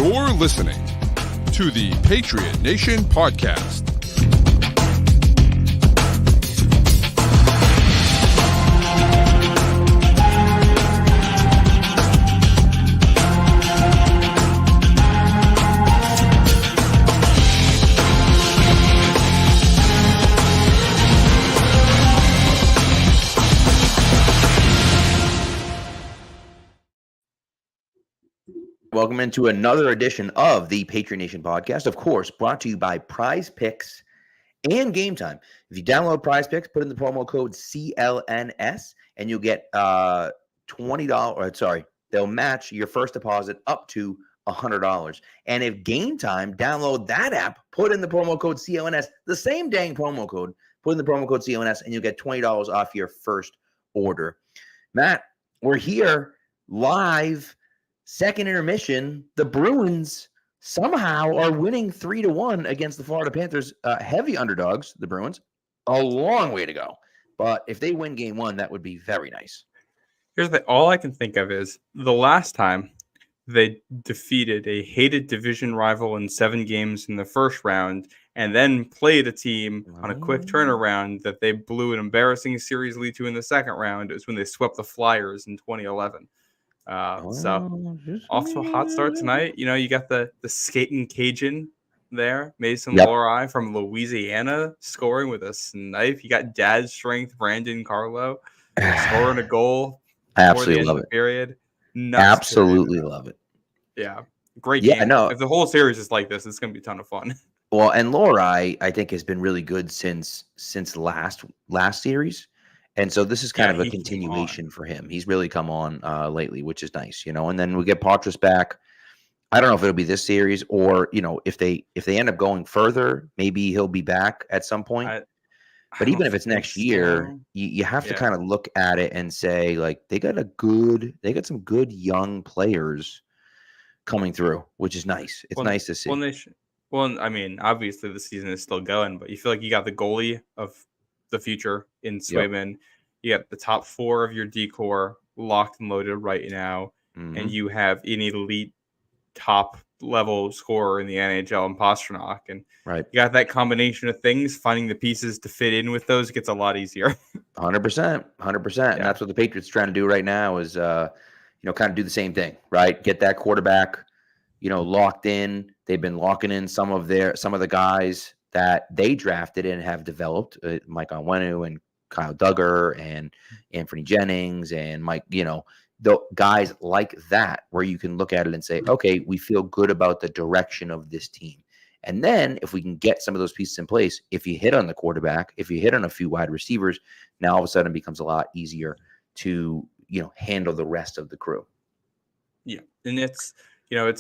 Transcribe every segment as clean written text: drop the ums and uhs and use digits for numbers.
You're listening to the Patriot Nation podcast. Welcome into another edition of the Patriot Nation podcast, of course, brought to you by Prize Picks and Game Time. If you download Prize Picks, put in the promo code CLNS, and you'll get $20. They'll match your first deposit up to $100. And if Game Time, download that app, put in the promo code CLNS, the same dang promo code, put in the promo code CLNS, and you'll get $20 off your first order. Matt, we're here live. Second intermission, the Bruins somehow are winning 3-1 against the Florida Panthers. Heavy underdogs, the Bruins. A long way to go. But if they win game one, that would be very nice. Here's the all I can think of is the last time they defeated a hated division rival in 7 games in the first round and then played a team on a quick turnaround that they blew an embarrassing series lead to in the second round. It was when they swept the Flyers in 2011. So off to a hot start tonight. You know, you got the skating Cajun there, Mason Lohrei from Louisiana scoring with a snipe. You got dad strength Brandon Carlo scoring a goal. Absolutely love it. Period. Absolutely love it. Yeah, great game. I know. If the whole series is like this, it's going to be a ton of fun. Well, and Lohrei, I think, has been really good since last series. And so this is kind of a continuation for him. He's really come on lately, which is nice, you know. And then we get Patriots back. I don't know if it'll be this series or, you know, if they end up going further, maybe he'll be back at some point. But even if it's next year, you have to kind of look at it and say, like, they got some good young players coming through, which is nice. It's nice to see. Well, I mean, obviously the season is still going, but you feel like you got the goalie of the future in Swayman. Yep. You got the top 4 of your D-core locked and loaded right now, and you have an elite top level scorer in the NHL in Pastrnak, and you got that combination of things. Finding the pieces to fit in with those gets a lot easier. 100%. And that's what the Patriots are trying to do right now is, kind of do the same thing, right? Get that quarterback, locked in. They've been locking in some of the guys that they drafted and have developed, Mike Onwenu and Kyle Duggar and Anthony Jennings and Mike, the guys like that, where you can look at it and say, okay, we feel good about the direction of this team. And then if we can get some of those pieces in place, if you hit on the quarterback, if you hit on a few wide receivers, now all of a sudden it becomes a lot easier to, handle the rest of the crew. Yeah. And it's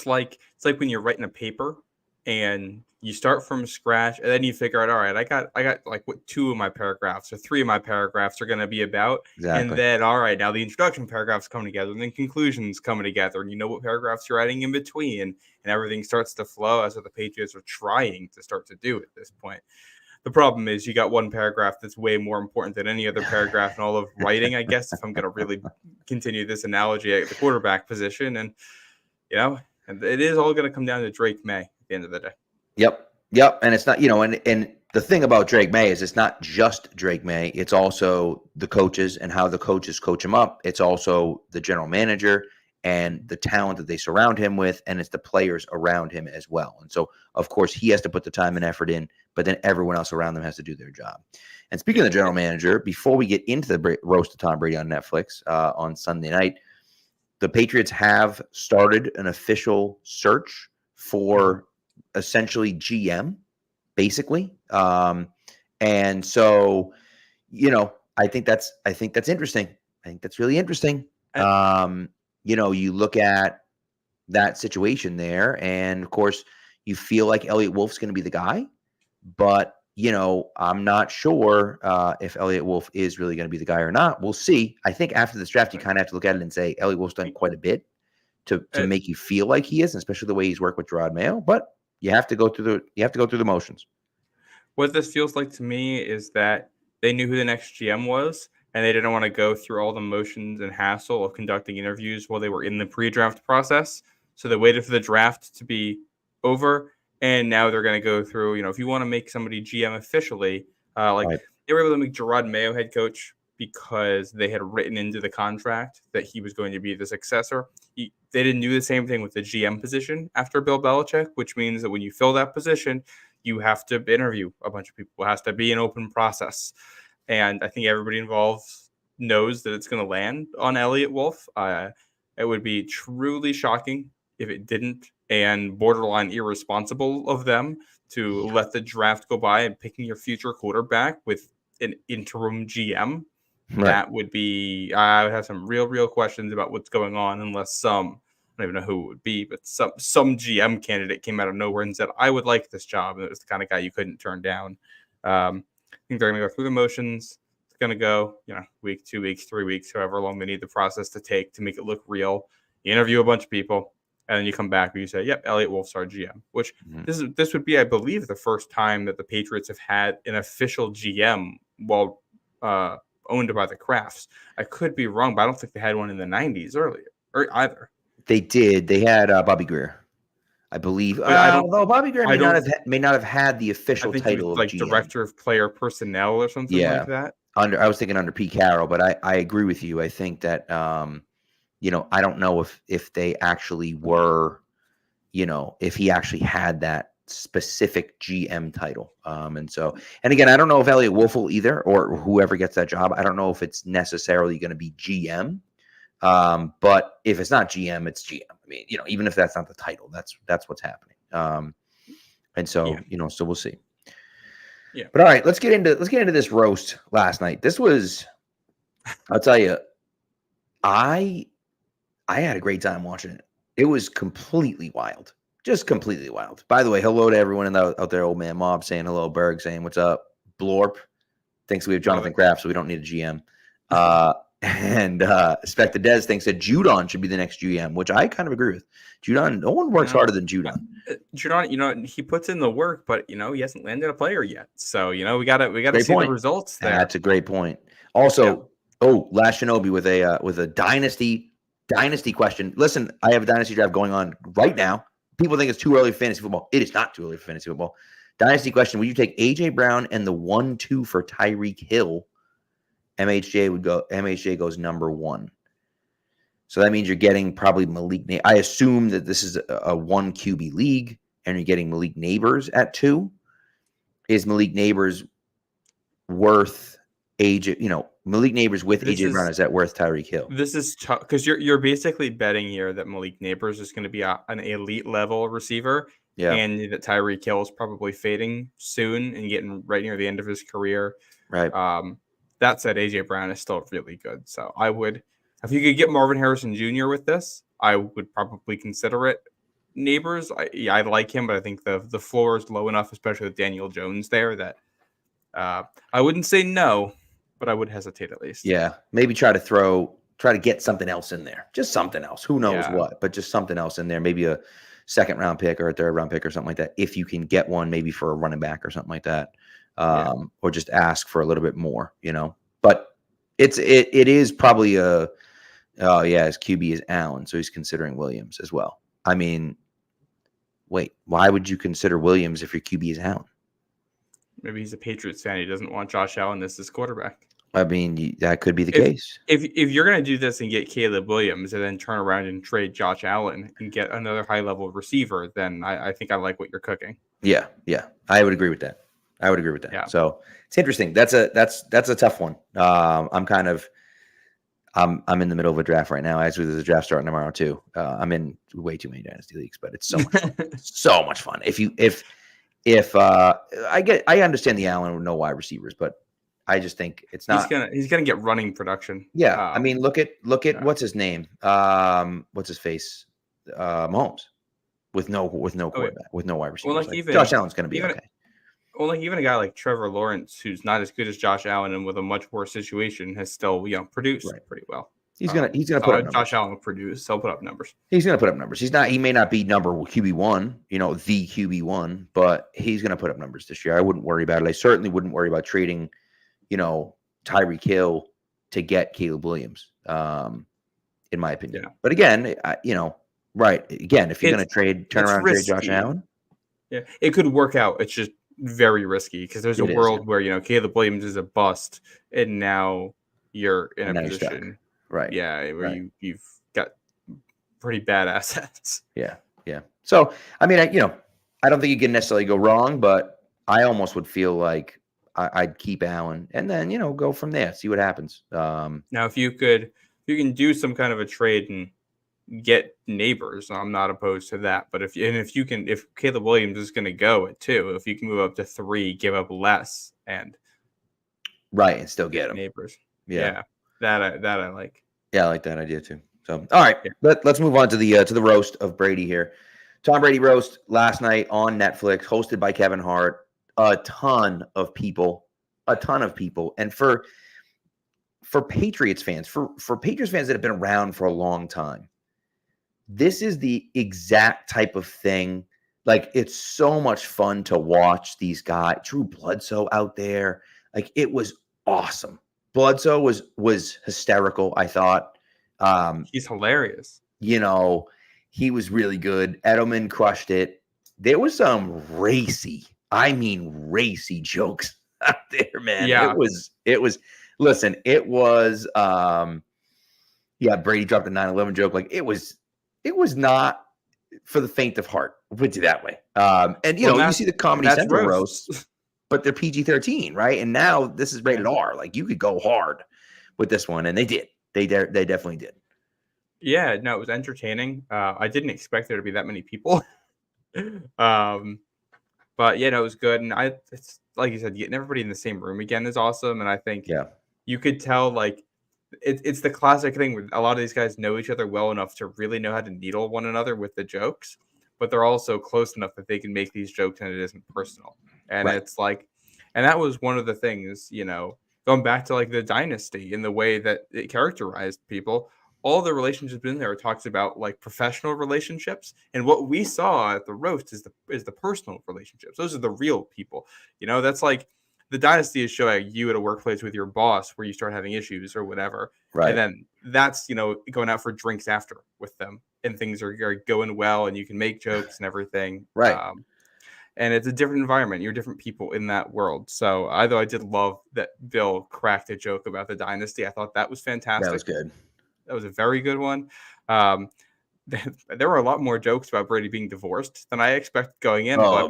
like when you're writing a paper and you start from scratch, and then you figure out, all right, I got like what 2 of my paragraphs or 3 of my paragraphs are going to be about. Exactly. And then, all right, now the introduction paragraphs come together and then conclusions coming together, and you know what paragraphs you're adding in between, and everything starts to flow. As what the Patriots are trying to start to do at this point. The problem is you got one paragraph that's way more important than any other paragraph in all of writing, I guess, if I'm going to really continue this analogy at the quarterback position. And, and it is all going to come down to Drake May at the end of the day. Yep. And it's not, and the thing about Drake May is it's not just Drake May. It's also the coaches and how the coaches coach him up. It's also the general manager and the talent that they surround him with, and it's the players around him as well. And so, of course, he has to put the time and effort in, but then everyone else around them has to do their job. And speaking of the general manager, before we get into the roast of Tom Brady on Netflix on Sunday night, the Patriots have started an official search for essentially GM, basically. And so, I think that's interesting. I think that's really interesting. You look at that situation there, and of course you feel like Elliott Wolf's going to be the guy, but I'm not sure if Elliott Wolf is really going to be the guy or not. We'll see. I think after this draft, you kind of have to look at it and say Elliott Wolf's done quite a bit to make you feel like he is, especially the way he's worked with Gerard Mayo. But you have to go through the motions. What this feels like to me is that they knew who the next GM was, and they didn't want to go through all the motions and hassle of conducting interviews while they were in the pre-draft process. So they waited for the draft to be over, and now they're going to go through. If you want to make somebody GM officially, Right. they were able to make Gerard Mayo head coach because they had written into the contract that he was going to be the successor. They didn't do the same thing with the GM position after Bill Belichick, which means that when you fill that position, you have to interview a bunch of people. It has to be an open process. And I think everybody involved knows that it's going to land on Elliott Wolf. It would be truly shocking if it didn't, and borderline irresponsible of them to let the draft go by and picking your future quarterback with an interim GM. Right. That would be, I would have some real questions about what's going on unless I don't even know who it would be, but some GM candidate came out of nowhere and said, I would like this job. And it was the kind of guy you couldn't turn down. I think they're going to go through the motions. It's going to go, week, 2 weeks, 3 weeks, however long they need the process to take to make it look real. You interview a bunch of people, and then you come back and you say, yep, Elliott Wolf's our GM, which this would be, I believe, the first time that the Patriots have had an official GM while owned by the Crafts. I could be wrong, but I don't think they had one in the 90s earlier or either. They did. They had Bobby Greer, I believe. Although Bobby Greer may not have had the official title of GM. Director of Player Personnel or something like that. I was thinking under Pete Carroll, but I agree with you. I think that I don't know if they actually were, if he actually had that specific GM title. And again, I don't know if Elliott Wolf will either, or whoever gets that job. I don't know if it's necessarily going to be GM. But if it's not GM, it's GM. I mean, even if that's not the title, that's what's happening. So we'll see. Yeah. But all right, let's get into this roast last night. This was, I'll tell you, I had a great time watching it. It was completely wild. Just completely wild. By the way, hello to everyone out there. Old Man Mob saying hello. Berg saying what's up. Blorp thinks we have Jonathan Kraft, so we don't need a GM. And Spectre Dez thinks that Judon should be the next GM, which I kind of agree with. Judon, no one works harder than Judon. Judon, he puts in the work, but he hasn't landed a player yet. So we gotta see the results there. That's a great point. Also, Last Shinobi with a dynasty question. Listen, I have a dynasty draft going on right now. People think it's too early for fantasy football. It is not too early for fantasy football. Dynasty question: would you take AJ Brown and the 1-2 for Tyreek Hill? MHJ goes number 1. So that means you're getting probably Malik. I assume that this is a 1 QB league, and you're getting Malik Neighbors at 2. Is Malik Neighbors worth Malik Neighbors with AJ Brown? Is that worth Tyreek Hill? This is tough because you're basically betting here that Malik Neighbors is going to be an elite level receiver, and that Tyreek Hill is probably fading soon and getting right near the end of his career. Right. That said, AJ Brown is still really good. So I would, if you could get Marvin Harrison Jr. with this, I would probably consider it. Neighbors, I like him, but I think the floor is low enough, especially with Daniel Jones there, that I wouldn't say no, but I would hesitate at least. Yeah, maybe try to get something else in there, just something else. Who knows what, but just something else in there. Maybe a second round pick or a third round pick or something like that. If you can get one, maybe for a running back or something like that. Or just ask for a little bit more, but it is probably his QB is Allen. So he's considering Williams as well. I mean, wait, why would you consider Williams if your QB is Allen? Maybe he's a Patriots fan. He doesn't want Josh Allen as his quarterback. I mean, that could be the case. If you're going to do this and get Caleb Williams and then turn around and trade Josh Allen and get another high level receiver, then I think I like what you're cooking. Yeah. I would agree with that. Yeah. So it's interesting. That's a tough one. I'm in the middle of a draft right now. Actually, there's a draft starting tomorrow too. I'm in way too many dynasty leagues, but it's so much fun. So much fun. If I understand the Allen with no wide receivers, but I just think it's not. He's gonna get running production. Yeah. I mean, look at what's his name? What's his face? Mahomes with no quarterback, with no wide receivers. Well, Josh Allen's gonna be okay. Well, even a guy like Trevor Lawrence, who's not as good as Josh Allen and with a much worse situation, has still produced pretty well. He's gonna put up numbers. Josh Allen will produce. He'll put up numbers. He's gonna put up numbers. He may not be number QB1, the QB1, but he's gonna put up numbers this year. I wouldn't worry about it. I certainly wouldn't worry about trading, Tyreek Hill to get Caleb Williams. In my opinion. Yeah. But again, Right. Again, if you're going to turn around and trade Josh Allen. Yeah, it could work out. It's just very risky because there's a world where, Caleb Williams is a bust and now you're in a position. Right. Yeah. Where you've got pretty bad assets. Yeah. Yeah. So, I mean, I don't think you can necessarily go wrong, but I almost would feel like I'd keep Allen and then, go from there, see what happens. Now, if you can do some kind of a trade and get Neighbors, I'm not opposed to that. But if Caleb Williams is going to go at 2, if you can move up to 3, give up less and and still get him. Neighbors. Yeah. That I like. Yeah, I like that idea too. So, all right, let's move on to the roast of Brady here. Tom Brady roast last night on Netflix, hosted by Kevin Hart. A ton of people, and for Patriots fans, for Patriots fans that have been around for a long time, this is the exact type of thing. Like, it's so much fun to watch these guys. Drew Bledsoe out there, like, it was awesome. Bledsoe was hysterical, I thought. He's hilarious. He was really good. Edelman crushed it. There was some racy jokes out there, man. Yeah. It was listen, it was Brady dropped a 9/11 joke. Like, it was not for the faint of heart. I'll put it that way. And you see the Comedy Central roast, but they're PG-13, right? And now this is rated R. Like, you could go hard with this one, and they did. They definitely did. Yeah, no, it was entertaining. I didn't expect there to be that many people. But it was good. And it's like you said, getting everybody in the same room again is awesome. And I think you could tell, like, it's the classic thing where a lot of these guys know each other well enough to really know how to needle one another with the jokes, but they're also close enough that they can make these jokes and it isn't personal. And it's like, and that was one of the things, going back to like the dynasty in the way that it characterized people. All the relationships in there talks about like professional relationships, and what we saw at the roast is the personal relationships. Those are the real people. That's like the dynasty is showing you at a workplace with your boss where you start having issues or whatever, right? And then that's going out for drinks after with them, and things are going well, and you can make jokes and everything, right? And it's a different environment. You're different people in that world. So although I did love that Bill cracked a joke about the dynasty, I thought that was fantastic. That was good. That was a very good one. There were a lot more jokes about Brady being divorced than I expected going in. But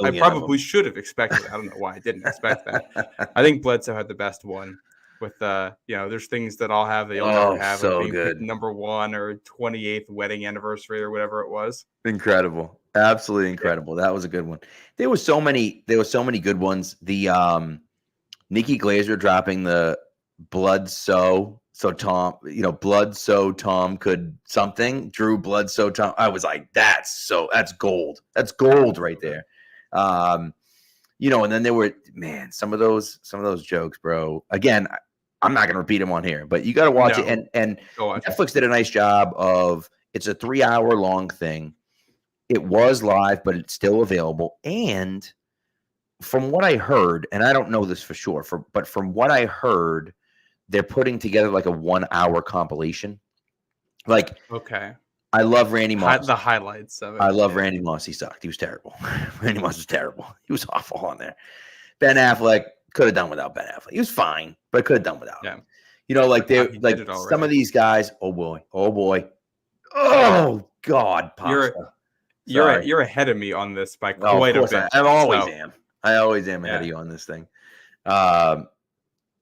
I probably should have expected. I don't know why I didn't expect that. I think Bledsoe had the best one. With there's things that I'll have that you'll never have. So being good. Number 1 or 28th wedding anniversary or whatever it was. Incredible, absolutely incredible. That was a good one. There were so many good ones. The Nikki Glaser dropping the blood so Tom, blood so Tom could something. Drew Bledsoe Tom. I was like, that's gold. That's gold right there. And then there were, some of those jokes, bro. Again, I'm not going to repeat them on here, but you got to watch it. And Netflix did a nice job of, it's a 3-hour long thing. It was live, but it's still available. And from what I heard, and I don't know this for sure, but from what I heard, they're putting together like a 1-hour compilation. Like, okay, I love Randy Moss. The highlights of it. I love Randy Moss. He sucked. He was terrible. Randy Moss was terrible. He was awful on there. Ben Affleck could have done without Ben Affleck. He was fine, but could have done without him. Some of these guys. Oh boy. Oh God. Pasta. You're ahead of me on this by quite a bit. I always am. I always am ahead of you on this thing.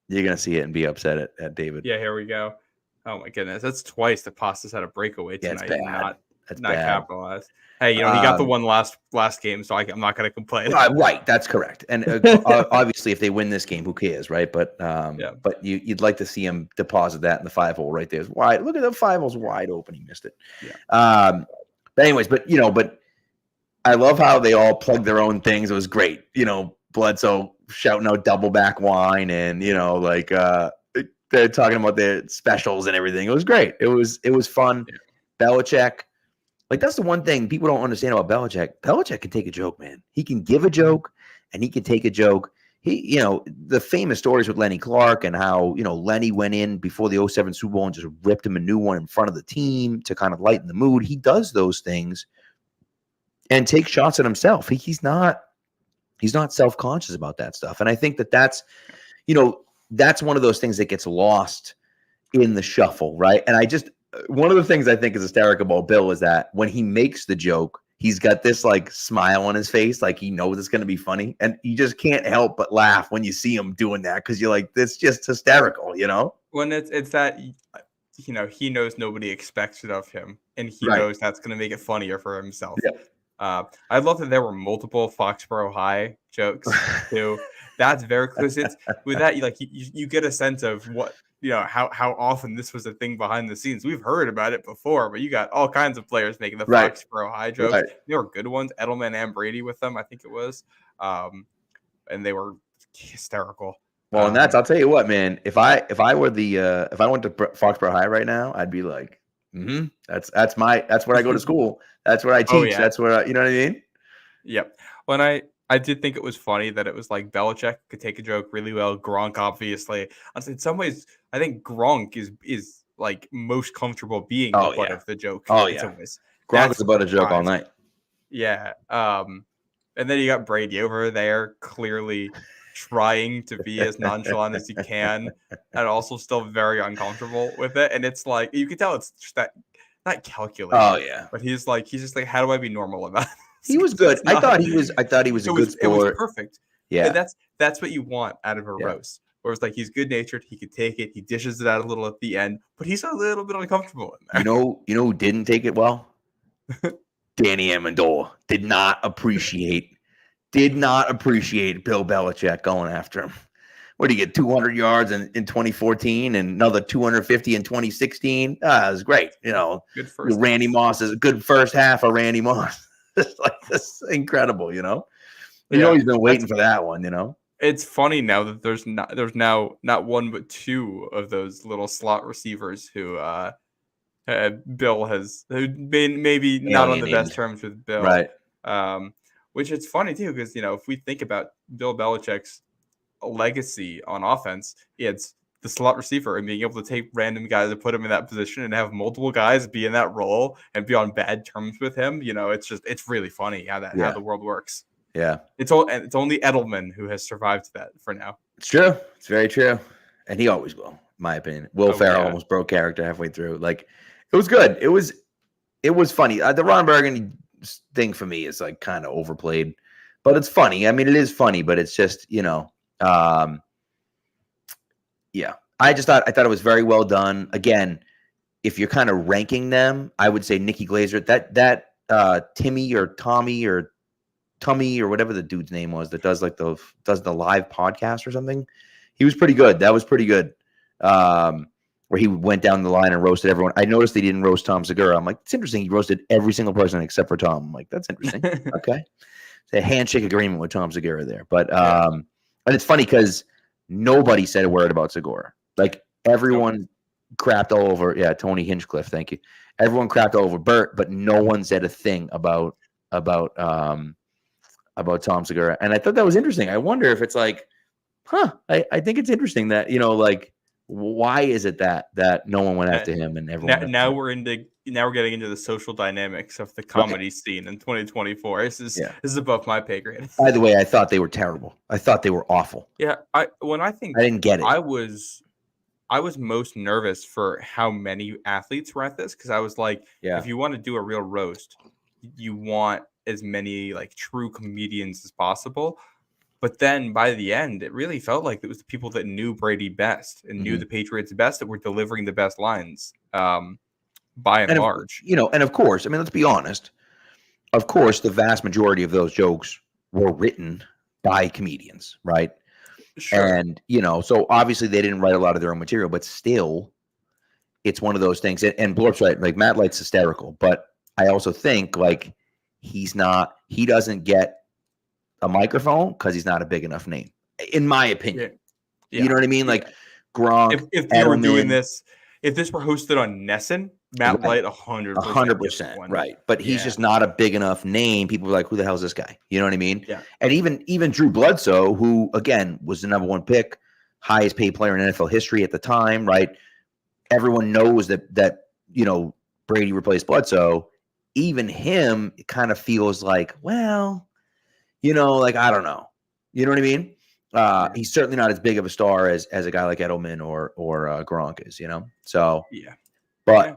You're going to see it and be upset at David. Yeah, here we go. Oh, my goodness. That's twice the Pasta's had a breakaway tonight. That's not bad. Capitalized. Hey, he got the one last game, so I'm not going to complain. Right, that's correct. And obviously, if they win this game, who cares, right? But you'd like to see him deposit that in the 5-hole right there. It's wide. Look at the 5-hole's wide open. He missed it. Yeah. But anyways, but I love how they all plugged their own things. It was great. Bledsoe shouting out double back wine, and they're talking about their specials and everything. It was great. It was fun. Yeah. Belichick, that's the one thing people don't understand about Belichick. Belichick can take a joke, man. He can give a joke and he can take a joke. he, the famous stories with Lenny Clark and how, Lenny went in before the '07 Super Bowl and just ripped him a new one in front of the team to kind of lighten the mood. He does those things and takes shots at himself. He's not self-conscious about that stuff. And I think that's one of those things that gets lost in the shuffle, right? And one of the things I think is hysterical about Bill is that when he makes the joke, he's got this like smile on his face, like he knows it's going to be funny, and you just can't help but laugh when you see him doing that because you're like, "This just hysterical," When it's that he knows nobody expects it of him, and he Right. knows that's going to make it funnier for himself. Yeah. I love that there were multiple Foxborough High jokes too. That's very close. It's with that you get a sense of what how often this was a thing behind the scenes. We've heard about it before, but you got all kinds of players making the Right. Foxborough High jokes. Right. They were good ones. Edelman and Brady with them, I think it was, and they were hysterical. Well, and I'll tell you what, man. If I went to Foxborough High right now, I'd be like, that's where I go to school. That's where I teach. Yeah. That's where you know what I mean? Yep. When I did think it was funny that it was like Belichick could take a joke really well. Gronk, obviously. Honestly, in some ways, I think Gronk is like most comfortable being the butt of the joke. Oh, in yeah. some ways. Gronk was about a joke all night. Yeah. And then you got Brady over there, clearly trying to be as nonchalant as he can, and also still very uncomfortable with it. And it's like you can tell it's just that not calculated. Oh yeah. But he's just like, how do I be normal about it? He was good. I thought he was a good sport. It was perfect. Yeah. And that's what you want out of a roast. Where it's like he's good natured, he could take it, he dishes it out a little at the end, but he's a little bit uncomfortable in there. You know who didn't take it well? Danny Amendola did not appreciate Bill Belichick going after him. What did he get? 200 yards in 2014 and another 250 in 2016. It was great. Good first. Randy Moss is a good first half of Randy Moss. It's like this incredible, He's always been waiting for that one, It's funny now that there's now not one but two of those little slot receivers who Bill has been maybe not on the best terms with Bill, right? Which it's funny too because if we think about Bill Belichick's legacy on offense, it's the slot receiver and being able to take random guys and put them in that position and have multiple guys be in that role and be on bad terms with him. It's really funny how the world works. Yeah. It's only Edelman who has survived that for now. It's true. It's very true. And he always will, in my opinion. Will Ferrell almost broke character halfway through. Like, it was good. It was funny. The Ron Burgundy thing for me is like kind of overplayed, but it's funny. I mean, it is funny, but it's just, yeah, I thought it was very well done. Again, if you're kind of ranking them, I would say Nikki Glazer, that Timmy or Tommy or Tummy or whatever the dude's name was that does the live podcast or something. He was pretty good. That was pretty good. Where he went down the line and roasted everyone. I noticed they didn't roast Tom Segura. I'm like, it's interesting. He roasted every single person except for Tom. I'm like, that's interesting. Okay. It's a handshake agreement with Tom Segura there. But and it's funny because nobody said a word about Segura. Like everyone crapped all over. Yeah, Tony Hinchcliffe. Thank you. Everyone crapped all over Bert, but no one said a thing about Tom Segura. And I thought that was interesting. I wonder if it's like, I think it's interesting that, why is it that no one went after him and everyone now we're getting into the social dynamics of the comedy scene in 2024. This is above my pay grade. By the way, I thought they were terrible. I thought they were awful. Yeah, I didn't get it. I was most nervous for how many athletes were at this because I was like, if you want to do a real roast, you want as many like true comedians as possible. But then by the end, it really felt like it was the people that knew Brady best and knew the Patriots best that were delivering the best lines by and large. And of course, I mean, let's be honest. Of course, the vast majority of those jokes were written by comedians, right? Sure. And, so obviously they didn't write a lot of their own material, but still, it's one of those things. And Blorp's right. Like, Matt Light's hysterical. But I also think, like, he doesn't get a microphone because he's not a big enough name, in my opinion. Yeah. You know what I mean? Like Gronk. If they were doing this, if this were hosted on Nessun, Matt Right. Light, 100%. 100%, right? But he's Yeah. just not a big enough name. People are like, "Who the hell is this guy?" You know what I mean? Yeah. And even Drew Bledsoe, who again was the number one pick, highest paid player in NFL history at the time, right? Everyone knows that Brady replaced Bledsoe. Even him kind of feels like, well, like I don't know. You know what I mean? He's certainly not as big of a star as a guy like Edelman or Gronk is. So Yeah. but. Yeah.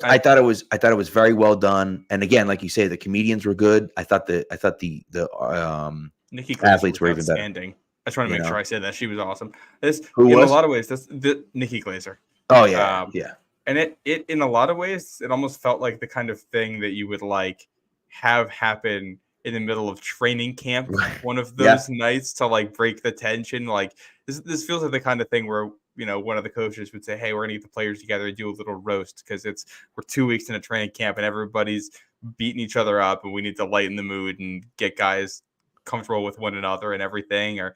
I thought it was very well done, and again, like you say, the comedians were good. I thought the Nikki Glaser athletes was were even better. outstanding. I just want to make sure I said that she was awesome. Who in was? a lot of ways, that's the Nikki Glaser. Oh yeah, yeah. And it in a lot of ways, it almost felt like the kind of thing that you would like have happen in the middle of training camp. One of those nights to like break the tension. Like this feels like the kind of thing where one of the coaches would say, "Hey, we're gonna get the players together and do a little roast because we're 2 weeks in a training camp and everybody's beating each other up and we need to lighten the mood and get guys comfortable with one another and everything," or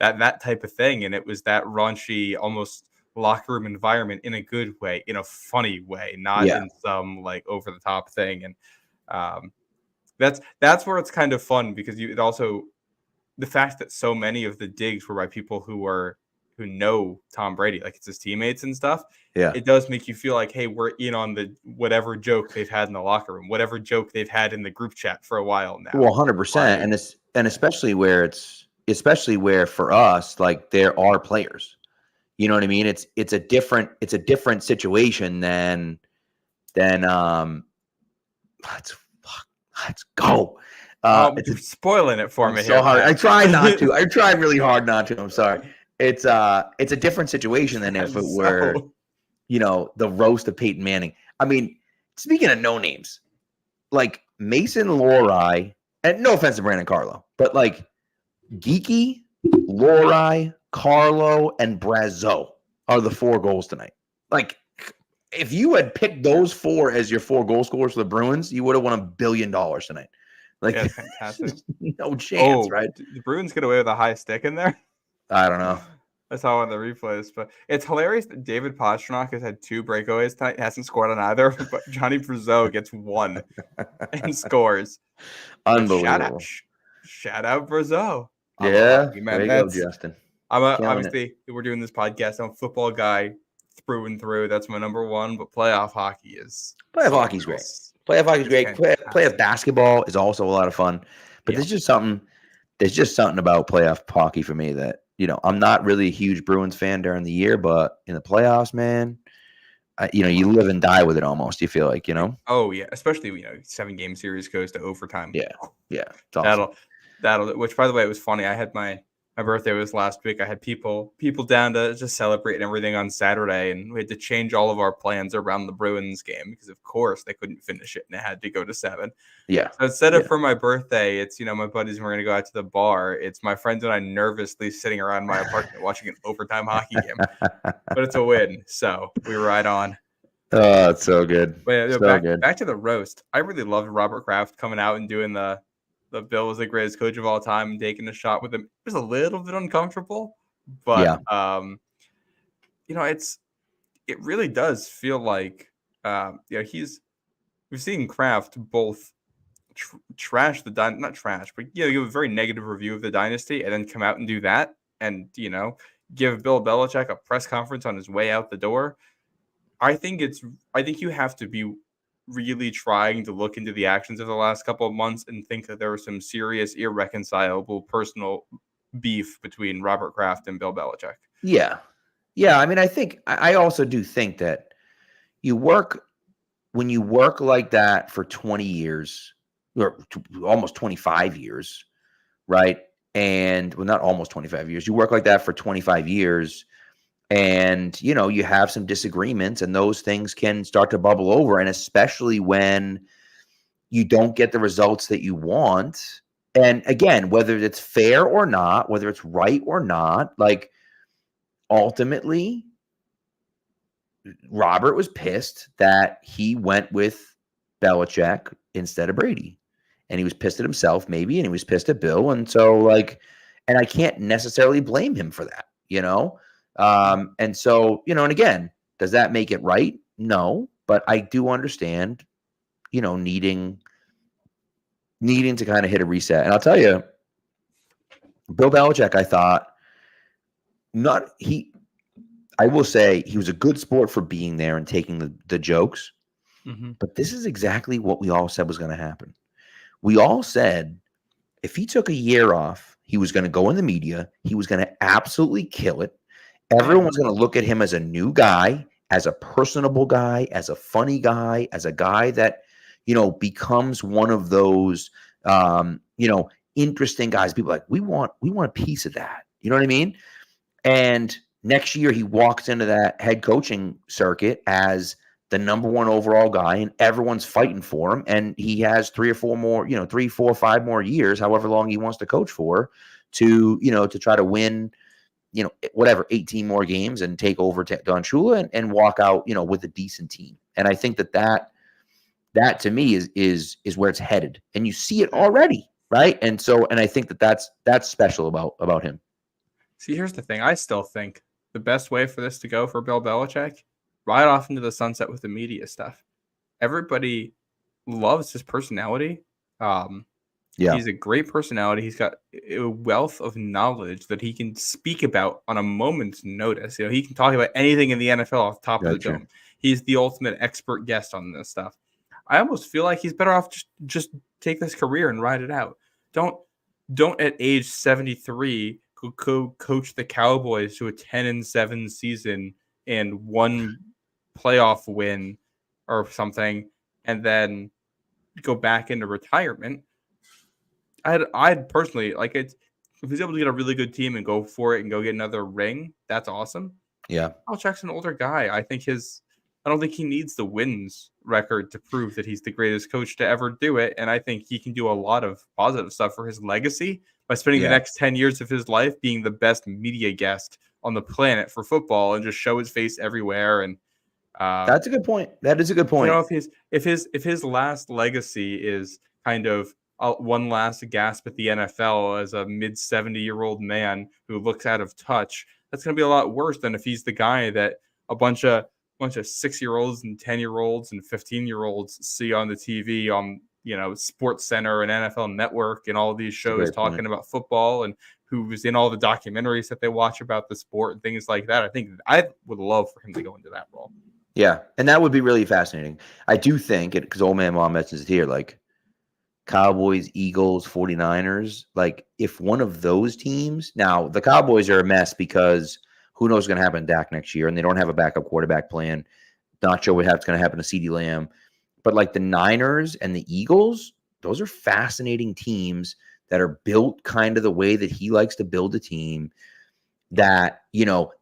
that type of thing. And it was that raunchy, almost locker room environment in a good way, in a funny way, not in some like over the top thing. And that's where it's kind of fun because it also the fact that so many of the digs were by people who know Tom Brady, like it's his teammates and stuff. Yeah, it does make you feel like, hey, we're in on the whatever joke they've had in the locker room, whatever joke they've had in the group chat for a while now. Well, 100%, and especially where for us, like there are players. You know what I mean? It's a different situation than let's go. You're spoiling it for me so here. Hard. I try not to. I tried really hard not to. I'm sorry. It's a different situation than if it were, the roast of Peyton Manning. I mean, speaking of no names, like Mason Lorai, and no offense to Brandon Carlo, but like Geeky, Lorai, Carlo, and Brazo are the 4 goals tonight. Like, if you had picked those 4 as your 4 goal scorers for the Bruins, you would have won $1 billion tonight. Like, that's fantastic. No chance, right? The Bruins get away with a high stick in there. I don't know. I saw on the replays, but it's hilarious that David Pastrnak has had 2 breakaways tonight, hasn't scored on either, but Johnny Brazeau gets 1 and scores. Unbelievable. Shout out Brazeau. Yeah, there you go, Justin. Obviously, we're doing this podcast. I'm a football guy through and through. That's my number one, but playoff hockey is hockey's great. Playoff hockey's great. Playoff basketball is also a lot of fun, but there's just something about playoff hockey for me that, I'm not really a huge Bruins fan during the year, but in the playoffs, man, you live and die with it almost. You feel like, Oh yeah, especially 7-game series goes to overtime. Yeah, it's awesome. That'll. Which, by the way, it was funny. I had my birthday was last week. I had people down to just celebrate and everything on Saturday, and we had to change all of our plans around the Bruins game because, of course, they couldn't finish it and it had to go to 7. Yeah. So instead of for my birthday, it's my buddies and we're gonna go out to the bar. It's my friends and I nervously sitting around my apartment watching an overtime hockey game, but it's a win, so we ride on. Oh, it's so good. But back to the roast. I really loved Robert Kraft coming out and doing the Bill was the greatest coach of all time and taking a shot with him. It was a little bit uncomfortable, but it really does feel like we've seen Kraft both trash not trash, but give a very negative review of the dynasty and then come out and do that and give Bill Belichick a press conference on his way out the door. I think you have to be really trying to look into the actions of the last couple of months and think that there was some serious, irreconcilable personal beef between Robert Kraft and Bill Belichick. Yeah. I mean, I also do think that when you work like that for 20 years or almost 25 years, right? And not almost 25 years, you work like that for 25 years. And, you have some disagreements and those things can start to bubble over. And especially when you don't get the results that you want. And again, whether it's fair or not, whether it's right or not, like ultimately, Robert was pissed that he went with Belichick instead of Brady. And he was pissed at himself maybe, and he was pissed at Bill. And so and I can't necessarily blame him for that, And so, and again, does that make it right? No. But I do understand, needing to kind of hit a reset. And I'll tell you, Bill Belichick, I will say he was a good sport for being there and taking the jokes. Mm-hmm. But this is exactly what we all said was going to happen. We all said if he took a year off, he was going to go in the media. He was going to absolutely kill it. Everyone was going to look at him as a new guy, as a personable guy, as a funny guy, as a guy that, becomes one of those, interesting guys. People are like, we want a piece of that. You know what I mean? And next year he walks into that head coaching circuit as the number one overall guy, and everyone's fighting for him. And he has 3 or 4 more, 3, 4, 5 more years, however long he wants to coach for, to try to win, whatever, 18 more games and take over Don Shula and walk out, with a decent team. And I think that to me is where it's headed, and you see it already, right? And I think that's special about him. See, here's the thing. I still think the best way for this to go for Bill Belichick, right off into the sunset with the media stuff. Everybody loves his personality. He's a great personality. He's got a wealth of knowledge that he can speak about on a moment's notice. He can talk about anything in the NFL off the top of the dome. He's the ultimate expert guest on this stuff. I almost feel like he's better off just take this career and ride it out. Don't at age 73 coach the Cowboys to a 10-7 season and 1 playoff win or something, and then go back into retirement. I'd personally like it if he's able to get a really good team and go for it and go get another ring. That's awesome. Yeah, Belichick's an older guy. I don't think he needs the wins record to prove that he's the greatest coach to ever do it. And I think he can do a lot of positive stuff for his legacy by spending the next 10 years of his life being the best media guest on the planet for football and just show his face everywhere. And that's a good point. That is a good point. If his last legacy is kind of one last gasp at the NFL as a mid-70-year-old man who looks out of touch, that's going to be a lot worse than if he's the guy that a bunch of 6-year-olds and 10-year-olds and 15-year-olds see on the TV on Sports Center and NFL Network and all of these shows talking about football, and who was in all the documentaries that they watch about the sport and things like that. I think I would love for him to go into that role. Yeah, and that would be really fascinating. I do think it, because Old Man Mom mentions it here, like Cowboys, Eagles, 49ers, like if one of those teams, now the Cowboys are a mess because who knows what's going to happen to Dak next year, and they don't have a backup quarterback plan. Not sure what's going to happen to CeeDee Lamb. But like the Niners and the Eagles, those are fascinating teams that are built kind of the way that he likes to build a team. That,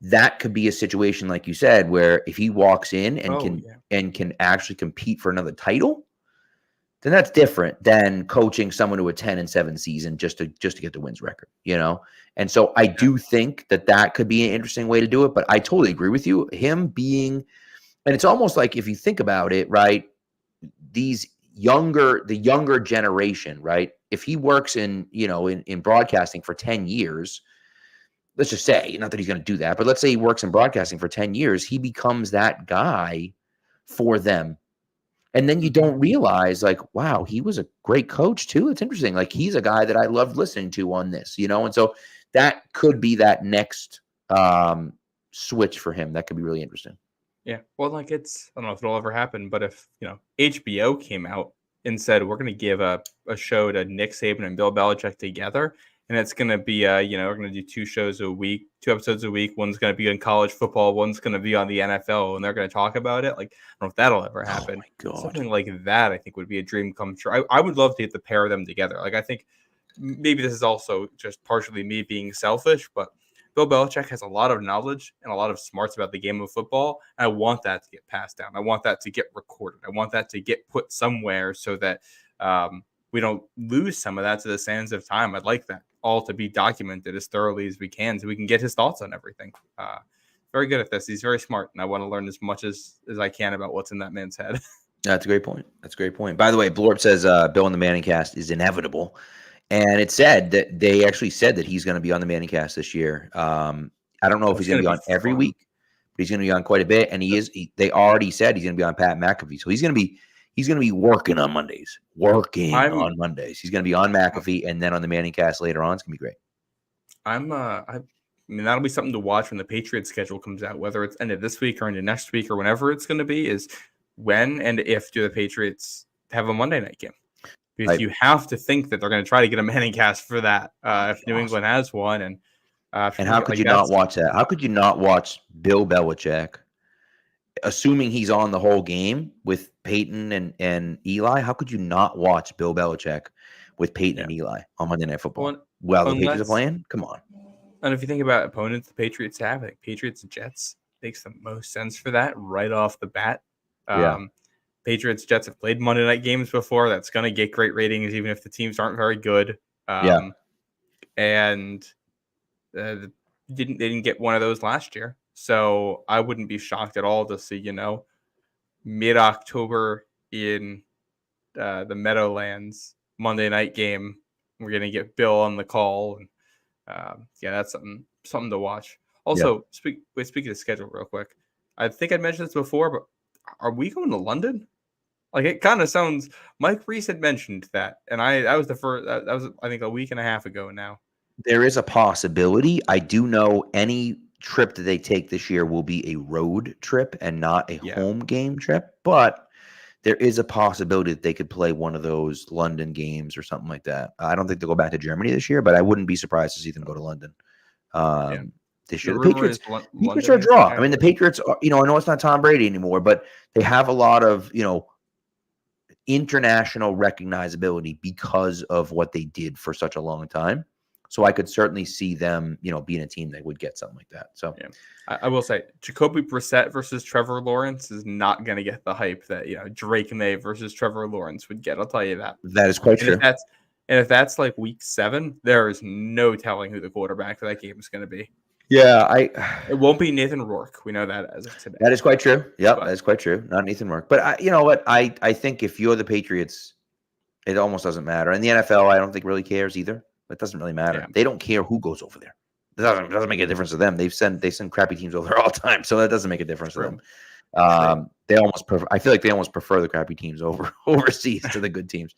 that could be a situation, like you said, where if he walks in and can actually compete for another title, then that's different than coaching someone to a 10-7 season just to get the wins record, And so I do think that could be an interesting way to do it. But I totally agree with you. Him being, and it's almost like if you think about it, right? The younger generation, right? If he works in broadcasting for 10 years, let's just say, not that he's going to do that, but let's say he works in broadcasting for 10 years, he becomes that guy for them. And then you don't realize, like, wow, he was a great coach too. It's interesting. Like, he's a guy that I loved listening to on this, And so that could be that next switch for him. That could be really interesting. Yeah. Well, like I don't know if it'll ever happen, but if, HBO came out and said, we're going to give a show to Nick Saban and Bill Belichick together, and it's going to be, we're going to do 2 episodes a week. One's going to be on college football. One's going to be on the NFL, and they're going to talk about it. Like, I don't know if that'll ever happen. Oh my God. Something like that, I think, would be a dream come true. I would love to get the pair of them together. Like, I think maybe this is also just partially me being selfish, but Bill Belichick has a lot of knowledge and a lot of smarts about the game of football. And I want that to get passed down. I want that to get recorded. I want that to get put somewhere so that we don't lose some of that to the sands of time. I'd like that all to be documented as thoroughly as we can so we can get his thoughts on everything. Very good at this. He's very smart, and I want to learn as much as I can about what's in that man's head. That's a great point. By the way, Blorp says Bill on the Manning cast is inevitable. And it said that they actually said that he's going to be on the Manning cast this year. I don't know if he's going to be on every week, he's going to be on quite a bit, and they already said he's going to be on Pat McAfee, so he's going to be working on Mondays. He's going to be on McAfee, and then on the Manning Cast later on. It's going to be great. I mean, that'll be something to watch when the Patriots schedule comes out, whether it's end of this week or into next week or whenever it's going to be, is when and if do the Patriots have a Monday night game? Because you have to think that they're going to try to get a Manning Cast for that if New England has one. And how could you not watch that? How could you not watch Bill Belichick, assuming he's on the whole game with Peyton and Eli? How could you not watch Bill Belichick with Peyton and Eli on Monday Night Football? While the Patriots are playing? Come on. And if you think about opponents the Patriots have, like Patriots and Jets makes the most sense for that right off the bat. Patriots, Jets have played Monday night games before. That's going to get great ratings, even if the teams aren't very good. And they didn't get one of those last year. So I wouldn't be shocked at all to see, mid-October in the Meadowlands Monday night game. We're going to get Bill on the call. And that's something to watch. Also, speaking of the schedule real quick, I think I mentioned this before, but are we going to London? Like, it kind of sounds. Mike Reese had mentioned that, and that was the first. That was, I think, a week and a half ago now. There is a possibility. I do know any trip that they take this year will be a road trip and not a home game trip. But there is a possibility that they could play one of those London games or something like that. I don't think they'll go back to Germany this year, but I wouldn't be surprised to see them go to London this year. The Patriots are a draw. I mean, the Patriots are, I know it's not Tom Brady anymore, but they have a lot of, international recognizability because of what they did for such a long time. So I could certainly see them, being a team that would get something like that. So I will say Jacoby Brissett versus Trevor Lawrence is not going to get the hype that, Drake May versus Trevor Lawrence would get. I'll tell you that. That is quite true. If that's like week 7, there is no telling who the quarterback for that game is going to be. Yeah, it won't be Nathan Rourke. We know that as of today. That is quite true. Yep, that is quite true. Not Nathan Rourke. But you know what? I think if you're the Patriots, it almost doesn't matter. And the NFL, I don't think really cares either. It doesn't really matter. Yeah. They don't care who goes over there. It doesn't make a difference to them. They send crappy teams over there all the time, so that doesn't make a difference to them. They almost I feel like they almost prefer the crappy teams overseas to the good teams.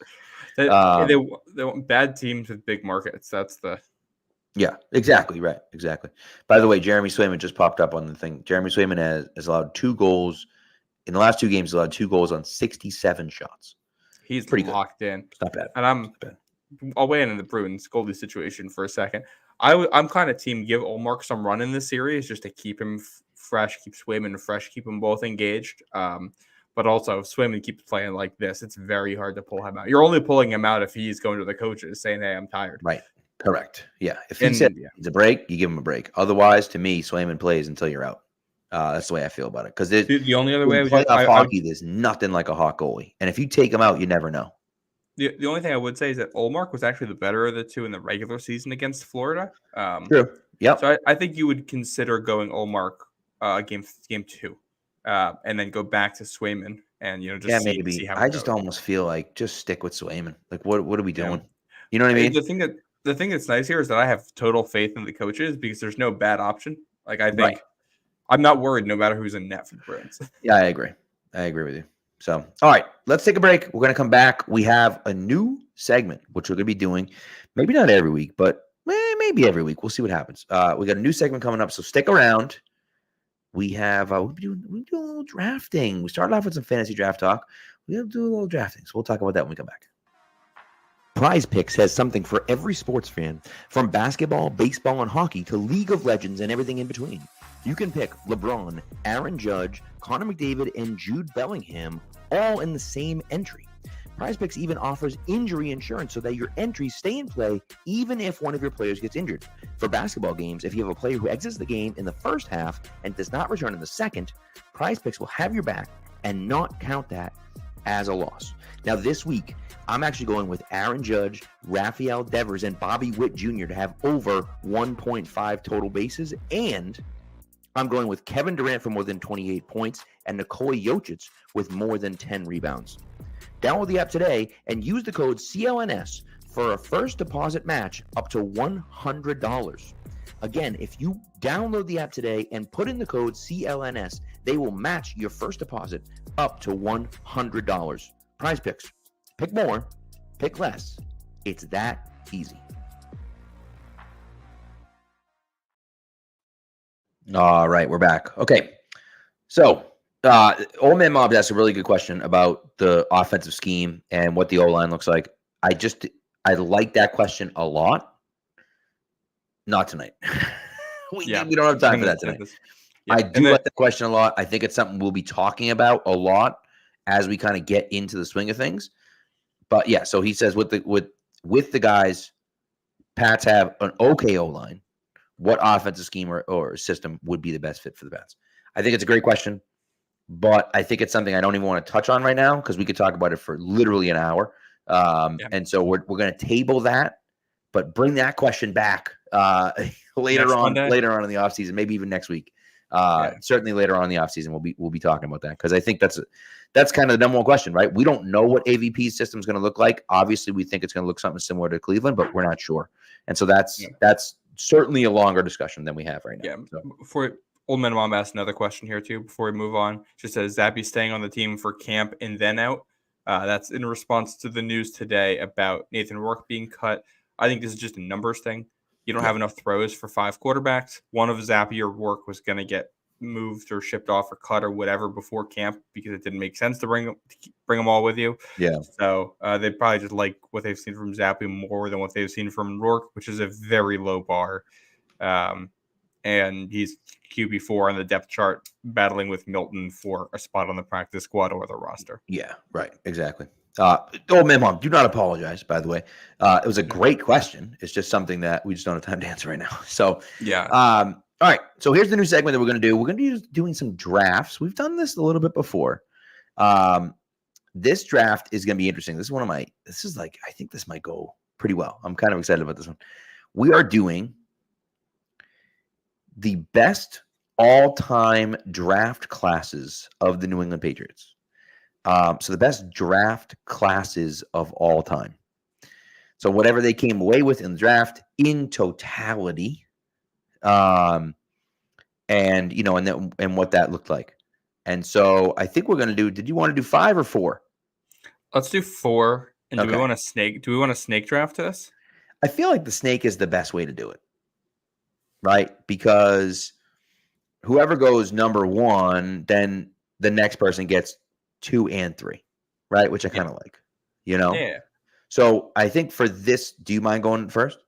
They want bad teams with big markets. That's the. Yeah, exactly. Right. Exactly. By the way, Jeremy Swayman just popped up on the thing. Jeremy Swayman has allowed 2 goals in the last 2 games. Allowed 2 goals on 67 shots. He's pretty locked in. It's not bad. And I'll weigh in the Bruins goalie situation for a second. I'm kind of team give Ullmark some run in this series just to keep him fresh, keep Swayman fresh, keep them both engaged. But also, if Swayman keeps playing like this, it's very hard to pull him out. You're only pulling him out if he's going to the coaches saying, "Hey, I'm tired." Right. Correct. Yeah. If he said it's a break, you give him a break. Otherwise, to me, Swayman plays until you're out. That's the way I feel about it. Because the only other way hockey, there's nothing like a hot goalie. And if you take him out, you never know. The only thing I would say is that Ullmark was actually the better of the 2 in the regular season against Florida. True. Yep. So I think you would consider going Ullmark game 2, and then go back to Swayman and see how. I just almost feel like just stick with Swayman. Like what are we doing? You know what I mean? The thing that's nice here is that I have total faith in the coaches because there's no bad option. Like I think I'm not worried no matter who's in net for the Bruins. Yeah, I agree. I agree with you. So, all right, let's take a break. We're going to come back. We have a new segment, which we're going to be doing, maybe not every week, but maybe every week. We'll see what happens. We got a new segment coming up, so stick around. We have we'll do a little drafting. We started off with some fantasy draft talk. We'll do a little drafting, so we'll talk about that when we come back. Prize Picks has something for every sports fan, from basketball, baseball, and hockey to League of Legends and everything in between. You can pick LeBron, Aaron Judge, Connor McDavid, and Jude Bellingham all in the same entry. Prize Picks even offers injury insurance so that your entries stay in play even if one of your players gets injured. For basketball games, if you have a player who exits the game in the first half and does not return in the second, Prize Picks will have your back and not count that as a loss. Now, this week, I'm actually going with Aaron Judge, Rafael Devers, and Bobby Witt Jr. to have over 1.5 total bases, and I'm going with Kevin Durant for more than 28 points and Nikola Jokic with more than 10 rebounds. Download the app today and use the code CLNS for a first deposit match up to $100. Again, if you download the app today and put in the code CLNS, they will match your first deposit up to $100. Prize Picks. Pick more, pick less. It's that easy. All right, we're back. Okay, so Old Man Mob asked a really good question about the offensive scheme and what the O-line looks like. I like that question a lot. Not tonight. we don't have time for that tonight. Yep. I do like the question a lot. I think it's something we'll be talking about a lot as we kind of get into the swing of things. But yeah, so he says with the guys, Pats have an okay O-line. What offensive scheme or system would be the best fit for the Pats? I think it's a great question, but I think it's something I don't even want to touch on right now because we could talk about it for literally an hour. And so we're going to table that, but bring that question back later on in the offseason, maybe even next week. Certainly later on in the offseason, we'll be talking about that because I think that's kind of the number one question, right? We don't know what AVP's system is going to look like. Obviously, we think it's going to look something similar to Cleveland, but we're not sure. And so that's certainly a longer discussion than we have right now. Yeah. Before Old Man Mom asked another question here too. Before we move on, just says Zappe staying on the team for camp and then out. That's in response to the news today about Nathan Rourke being cut. I think this is just a numbers thing. You don't have enough throws for 5 quarterbacks. One of Zappe or Rourke was going to get moved or shipped off or cut or whatever before camp because it didn't make sense to bring them all with you. Yeah. So they probably just like what they've seen from Zappe more than what they've seen from Rourke, which is a very low bar. And he's QB4 on the depth chart, battling with Milton for a spot on the practice squad or the roster. Yeah, right. Exactly. Old Man Mom, do not apologize, by the way. It was a great question. It's just something that we just don't have time to answer right now. So, yeah. All right. So here's the new segment that we're going to do. We're going to be doing some drafts. We've done this a little bit before. This draft is going to be interesting. I think this might go pretty well. I'm kind of excited about this one. We are doing the best all-time draft classes of the New England Patriots. So the best draft classes of all time. So whatever they came away with in the draft in totality, and what that looked like. And so I think we're going to do. Did you want to do 5 or 4? Let's do 4. And do we want a snake draft this? I feel like the snake is the best way to do it, right? Because whoever goes number 1, then the next person gets 2 and 3, right? Which I kind of like, Yeah. So I think for this, do you mind going first?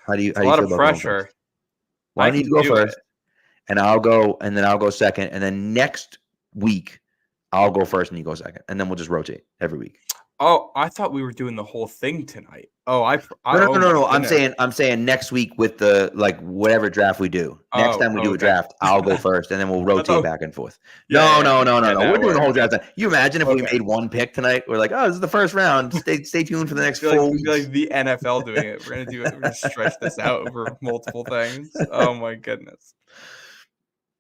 How do you feel about pressure. Well, I need to go first, and I'll go second, and then next week I'll go first and you go second, and then we'll just rotate every week. Oh, I thought we were doing the whole thing tonight. Oh, No. I'm saying next week with the whatever draft we do. Next time we do a draft, I'll go first, and then we'll rotate back and forth. No. We're doing the whole draft. You imagine if we made one pick tonight? We're like, oh, this is the first round. Stay tuned for the next 4 weeks. Like the NFL doing it. We're gonna do it. We're gonna stretch this out over multiple things. Oh my goodness.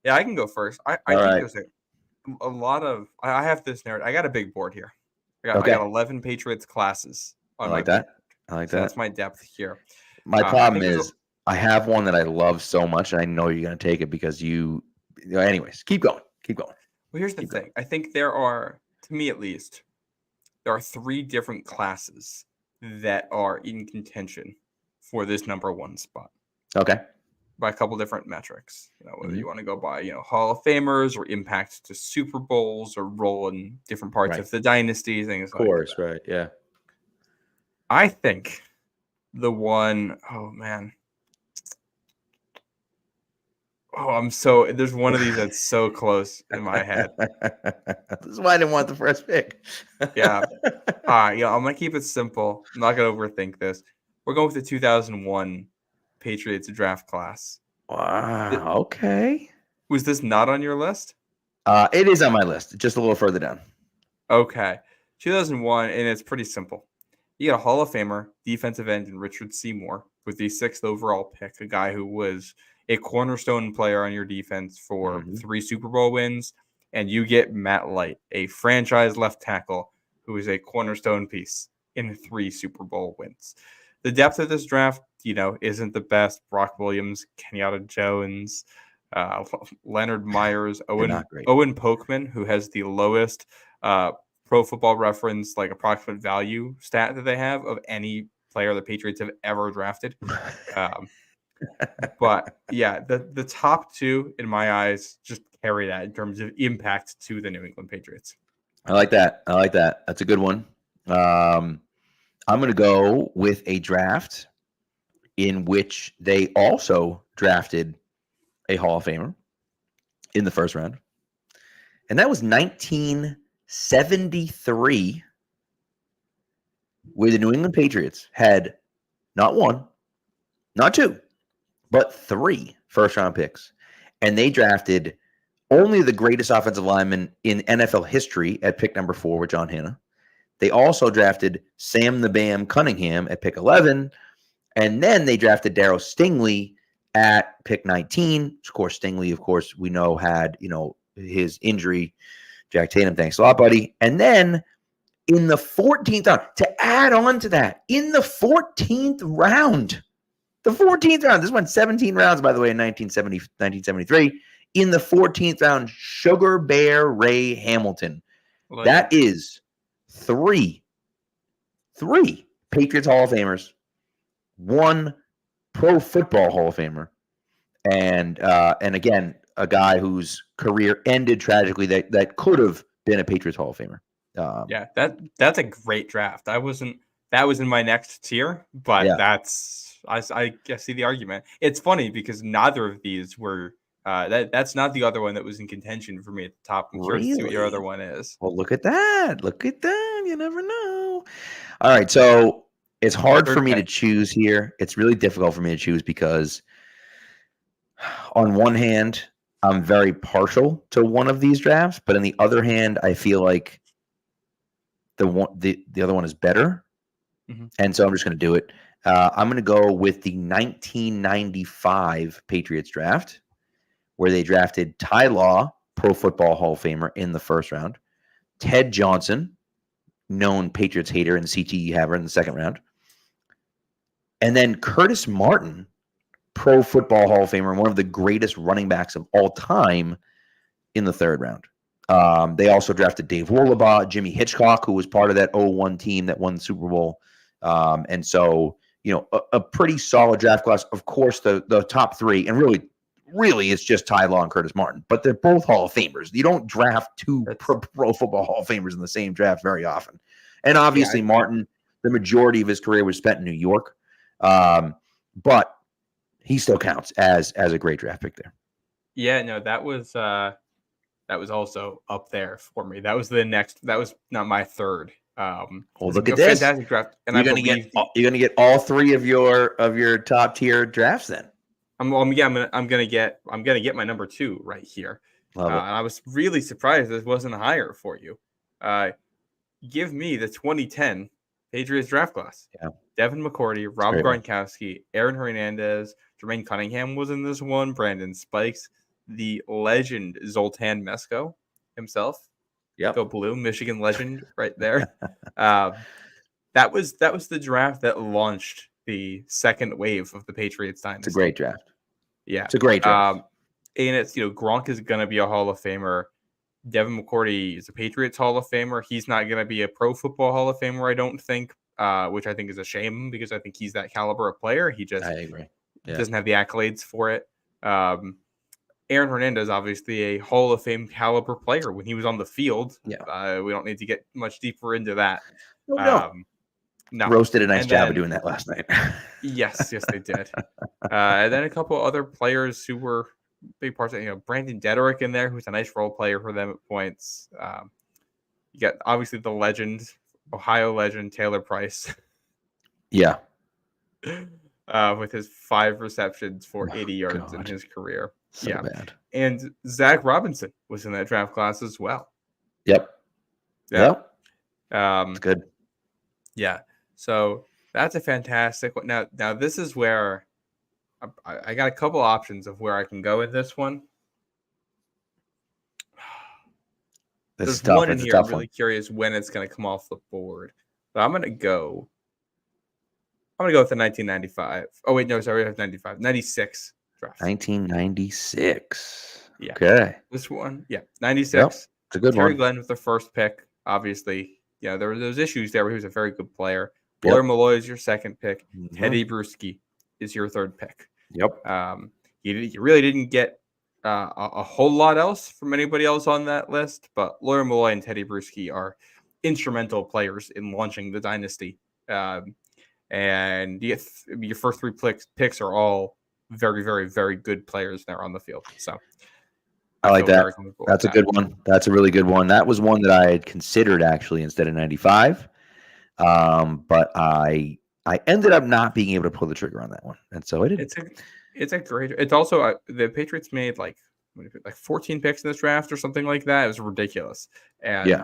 Yeah, I can go first. I think there's a lot of. I have this narrative. I got a big board here. I got 11 Patriots classes. I like that. That's my depth here. My problem is I have one that I love so much, and I know you're going to take it because you. Anyways, keep going. Well, here's the thing. I think there are, to me at least, 3 different classes that are in contention for this number 1 spot. Okay. By a couple different metrics, whether you want to go by, Hall of Famers or impact to Super Bowls or role in different parts of the dynasty, things like that. Of course, right, yeah. I think the one, oh man. There's one of these that's so close in my head. This is why I didn't want the first pick. Yeah. I'm going to keep it simple. I'm not going to overthink this. We're going with the 2001 Patriots draft class. Wow. Okay. Was this not on your list? It is on my list, just a little further down. Okay. 2001, and it's pretty simple. You got a Hall of Famer, defensive end, in Richard Seymour with the 6th overall pick, a guy who was a cornerstone player on your defense for 3 Super Bowl wins, and you get Matt Light, a franchise left tackle who is a cornerstone piece and 3 Super Bowl wins. The depth of this draft, isn't the best. Brock Williams, Kenyatta Jones, Leonard Myers, Owen Pokman, who has the lowest Pro Football Reference approximate value stat that they have of any player the Patriots have ever drafted. But yeah, the top 2 in my eyes just carry that in terms of impact to the New England Patriots. I like that. That's a good one. I'm going to go with a draft in which they also drafted a Hall of Famer in the first round. And that was 1973, where the New England Patriots had not 1, not 2, but 3 first-round picks. And they drafted only the greatest offensive lineman in NFL history at pick number 4 with John Hannah. They also drafted Sam the Bam Cunningham at pick 11. And then they drafted Darryl Stingley at pick 19. Of course, Stingley, we know had, his injury. Jack Tatum, thanks a lot, buddy. And then in the 14th round, to add on to that, in the 14th round, this went 17 rounds, by the way, in 1973. In the 14th round, Sugar Bear Ray Hamilton. That is 3 Patriots Hall of Famers, 1 Pro Football Hall of Famer, and again, a guy whose career ended tragically that could have been a Patriots Hall of Famer. That's a great draft. That was in my next tier, but I see the argument. It's funny because neither of these were. That's not the other one that was in contention for me at the top. I'm curious to see what your other one is. Well, look at that. You never know. All right, so it's hard for me to choose here. It's really difficult for me to choose because on one hand, I'm very partial to one of these drafts, but on the other hand, I feel like the other one is better. Mm-hmm. And so I'm just going to do it. I'm going to go with the 1995 Patriots draft, where they drafted Ty Law, Pro Football Hall of Famer, in the first round. Ted Johnson, known Patriots hater and CTE haver, in the second round. And then Curtis Martin, Pro Football Hall of Famer, and one of the greatest running backs of all time, in the third round. They also drafted Dave Warlabaugh, Jimmy Hitchcock, who was part of that 0-1 team that won the Super Bowl. And so, a pretty solid draft class. Of course, the top 3, and really it's just Ty Law and Curtis Martin, but they're both Hall of Famers. You don't draft 2 pro Football Hall of Famers in the same draft very often. And obviously Martin, the majority of his career was spent in New York. But he still counts as a great draft pick there. Yeah, no, that was also up there for me. That was not my third. Look at this. Fantastic draft. And you're gonna get all 3 of your top tier drafts then. I'm gonna get my number 2 right here. And I was really surprised this wasn't higher for you. Give me the 2010 Patriots draft class. Yeah. Devin McCourty, Rob Gronkowski, Aaron Hernandez, Jermaine Cunningham was in this one, Brandon Spikes, the legend Zoltan Mesko himself. Yep. Go Blue, Michigan legend right there. That was the draft that launched the second wave of the Patriots dynasty. It's a great draft. Yeah. It's a great draft. And it's, Gronk is going to be a Hall of Famer. Devin McCourty is a Patriots Hall of Famer. He's not going to be a Pro Football Hall of Famer, I don't think, which I think is a shame because I think he's that caliber of player. He just I agree. Yeah. Doesn't have the accolades for it. Aaron Hernandez, obviously a Hall of Fame caliber player when he was on the field. Yeah. We don't need to get much deeper into that. No. Roast did a nice job of doing that last night. yes, they did. And then a couple other players who were big parts of, Brandon Dederick in there, who's a nice role player for them at points. You got obviously the legend, Ohio legend, Taylor Price. Yeah. With his 5 receptions for 80 yards in his career. So bad. And Zach Robinson was in that draft class as well. Yep. It's good. Yeah. So that's a fantastic one. Now this is where I got a couple options of where I can go with this one. There's one in here. I'm really curious when it's going to come off the board. But I'm gonna go with the 1995. Oh wait, no, sorry, 95, 96 draft. 1996. Yeah. Okay. This one, yeah, Yep. 96. It's a good Terry one. Glenn with the first pick. Obviously, yeah, there were those issues there, but he was a very good player. Yep. Lawyer Malloy is your second pick. Mhm. Teddy Bruschi is your third pick. Yep. You really didn't get a whole lot else from anybody else on that list, but Lawyer Malloy and Teddy Bruschi are instrumental players in launching the dynasty. And your first three picks are all very, very, very good players there on the field. So I like feel that. very comfortable That's a with that. good one. That's a really good one. That was one that I had considered actually instead of 95. But I ended up not being able to pull the trigger on that one, and so I didn't. It's a great. It's also the Patriots made like 14 picks in this draft or something like that. It was ridiculous, and Yeah.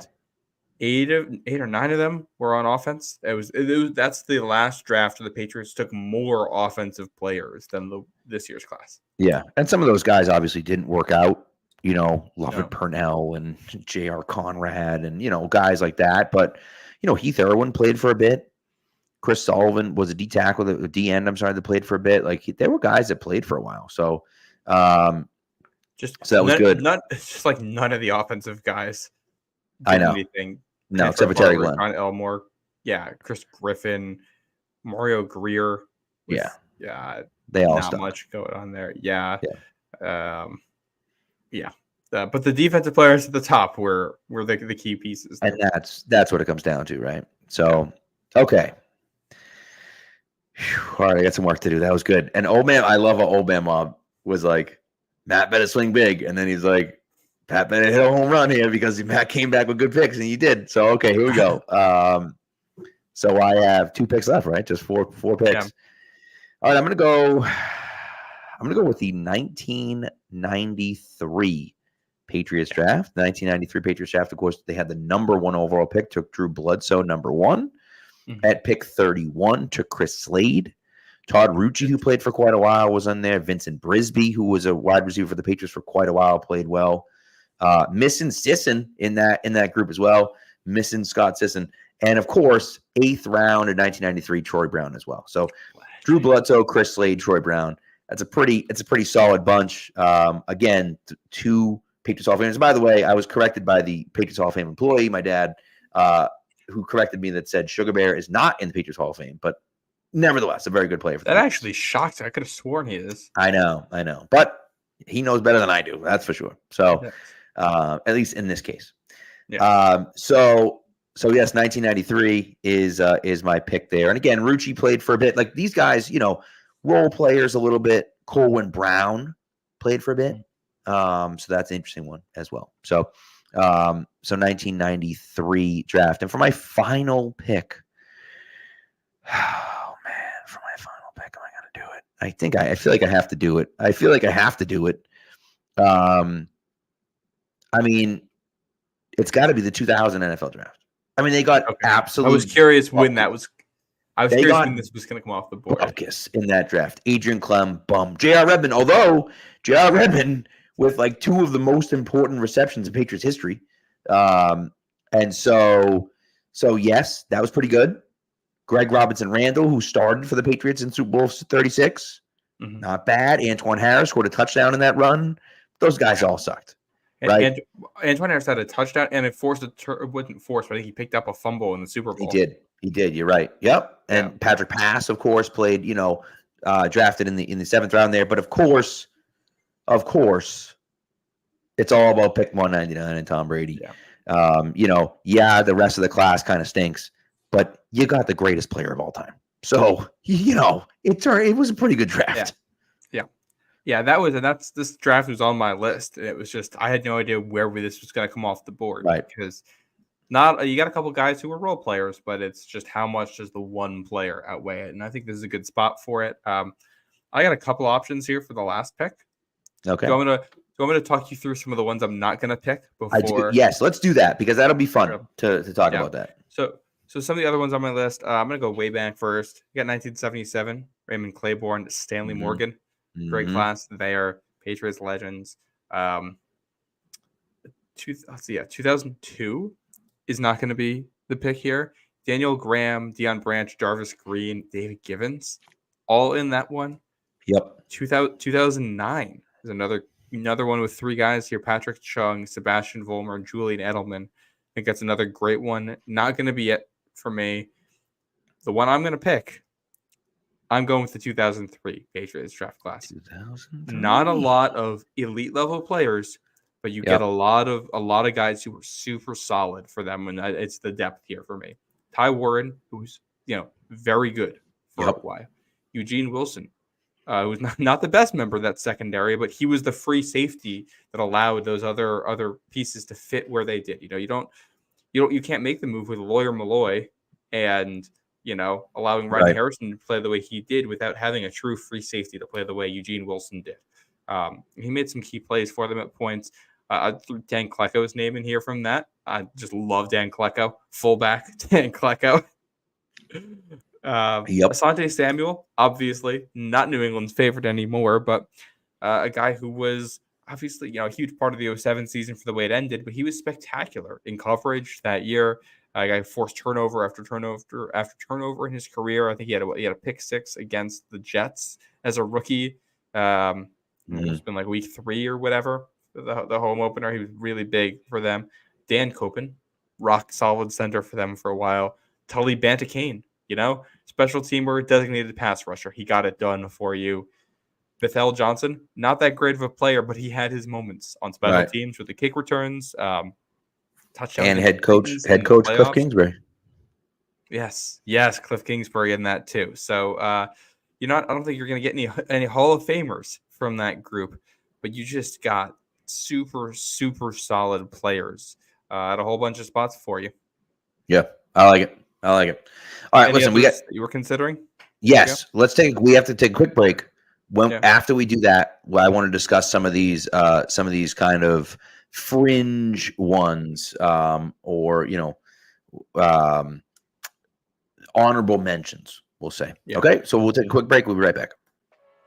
eight or nine of them were on offense. That's the last draft where the Patriots took more offensive players than this year's class. Yeah, and some of those guys obviously didn't work out. Lovett No. Purnell and J.R. Conrad and guys like that. But Heath Irwin played for a bit. Chris Sullivan was a D tackle, a D end. I'm sorry, that played for a bit. Like there were guys that played for a while. So, so that was good. It's just like none of the offensive guys I know. anything. No, except for Terry Glenn. John Elmore, Chris Griffin, Mario Greer. Yeah, they all not stuck. Much going on there. Yeah. Yeah. But the defensive players at the top were the key pieces there. And that's what it comes down to, right? So, okay. All right, I got some work to do. That was good. And old man, I love how old man Mob was like, Matt better swing big, and then he's like, Pat better hit a home run here because Matt came back with good picks, and he did. So okay, here we go. So I have 2 picks left, right? Just four picks. Yeah. All right, I'm gonna go with the 1993 Patriots draft. The 1993 Patriots draft, of course, they had the number 1 overall pick, took Drew Bledsoe, number 1. Mm-hmm. At pick 31, took Chris Slade. Todd Rucci, who played for quite a while, was on there. Vincent Brisby, who was a wide receiver for the Patriots for quite a while, played well. Missing Sisson in that group as well. Missing Scott Sisson. And, of course, 8th round in 1993, Troy Brown as well. So Drew Bledsoe, Chris Slade, Troy Brown. It's a pretty solid bunch. Again, 2 Patriots Hall of Famers. By the way, I was corrected by the Patriots Hall of Fame employee, my dad, who corrected me, that said Sugar Bear is not in the Patriots Hall of Fame, but nevertheless, a very good player. That actually shocked me. I could have sworn he is. I know. But he knows better than I do. That's for sure. So, at least in this case. Yeah. So yes, 1993 is my pick there. And again, Rucci played for a bit. Like these guys, role players a little bit. Corwin Brown played for a bit. So that's an interesting one as well. So 1993 draft. And for my final pick, oh man, for my final pick, am I going to do it? I feel like I have to do it. I mean, it's got to be the 2000 NFL draft. I mean, they got absolutely. I was curious when that was. I was curious when this was going to come off the board. Focus in that draft. Adrian Clem, bum. J.R. Redmond, although J.R. Redmond with like 2 of the most important receptions in Patriots history. And so yes, that was pretty good. Greg Robinson Randall, who started for the Patriots in Super Bowl 36. Mm-hmm. Not bad. Antoine Harris scored a touchdown in that run. Those guys all sucked. Right? Antoine Harris had a touchdown, and it wasn't forced, but I think he picked up a fumble in the Super Bowl. He did. You're right. Yep. And Patrick Pass, of course, played, drafted in the 7th round there. But of course, it's all about pick 199 and Tom Brady. Yeah. The rest of the class kind of stinks, but you got the greatest player of all time. So, it was a pretty good draft. Yeah, this draft was on my list. And it was just, I had no idea where this was going to come off the board. Right. Because you got a couple guys who were role players, but it's just how much does the one player outweigh it? And I think this is a good spot for it. I got a couple options here for the last pick. Okay. Do you want me to talk you through some of the ones I'm not going to pick before? Yes, let's do that because that'll be fun to talk about that. So some of the other ones on my list, I'm going to go way back first. You got 1977, Raymond Claiborne, Stanley Morgan. Great class there. Patriots legends. 2002 is not going to be the pick here. Daniel Graham, Deion Branch, Jarvis Green, David Givens, all in that one. Yep. 2009 is another one with three guys here: Patrick Chung, Sebastian Vollmer, and Julian Edelman. I think that's another great one. Not going to be it for me. The one I'm going to pick, I'm going with the 2003 Patriots draft class. 2003. Not a lot of elite level players, but you get a lot of guys who were super solid for them, and it's the depth here for me. Ty Warren, who's very good for a while. Eugene Wilson, who's not the best member of that secondary, but he was the free safety that allowed those other pieces to fit where they did. You can't make the move with Lawyer Malloy and allowing Rodney Harrison to play the way he did without having a true free safety to play the way Eugene Wilson did. He made some key plays for them at points. I threw Dan Klecko's name in here from that. I just love Dan Klecko, fullback Dan Klecko. Asante Samuel, obviously not New England's favorite anymore, but a guy who was obviously a huge part of the 2007 season for the way it ended, but he was spectacular in coverage that year. A guy forced turnover after turnover in his career. I think he had a pick six against the Jets as a rookie. It's been like week 3 or whatever, the home opener. He was really big for them. Dan Copen, rock solid center for them for a while. Tully Bantakane, special teamer, designated pass rusher. He got it done for you. Bethel Johnson, not that great of a player, but he had his moments on special teams with the kick returns, touchdowns, and head coach Cliff Kingsbury. Yes, Cliff Kingsbury in that too. So, I don't think you're going to get any Hall of Famers from that group, but you just got super, super solid players at a whole bunch of spots for you. Yeah, I like it. All right, listen, you were considering? Yes, we have to take a quick break. After we do that, I want to discuss some of these kind of fringe ones, or honorable mentions, we'll say. Yeah. Okay, so we'll take a quick break. We'll be right back.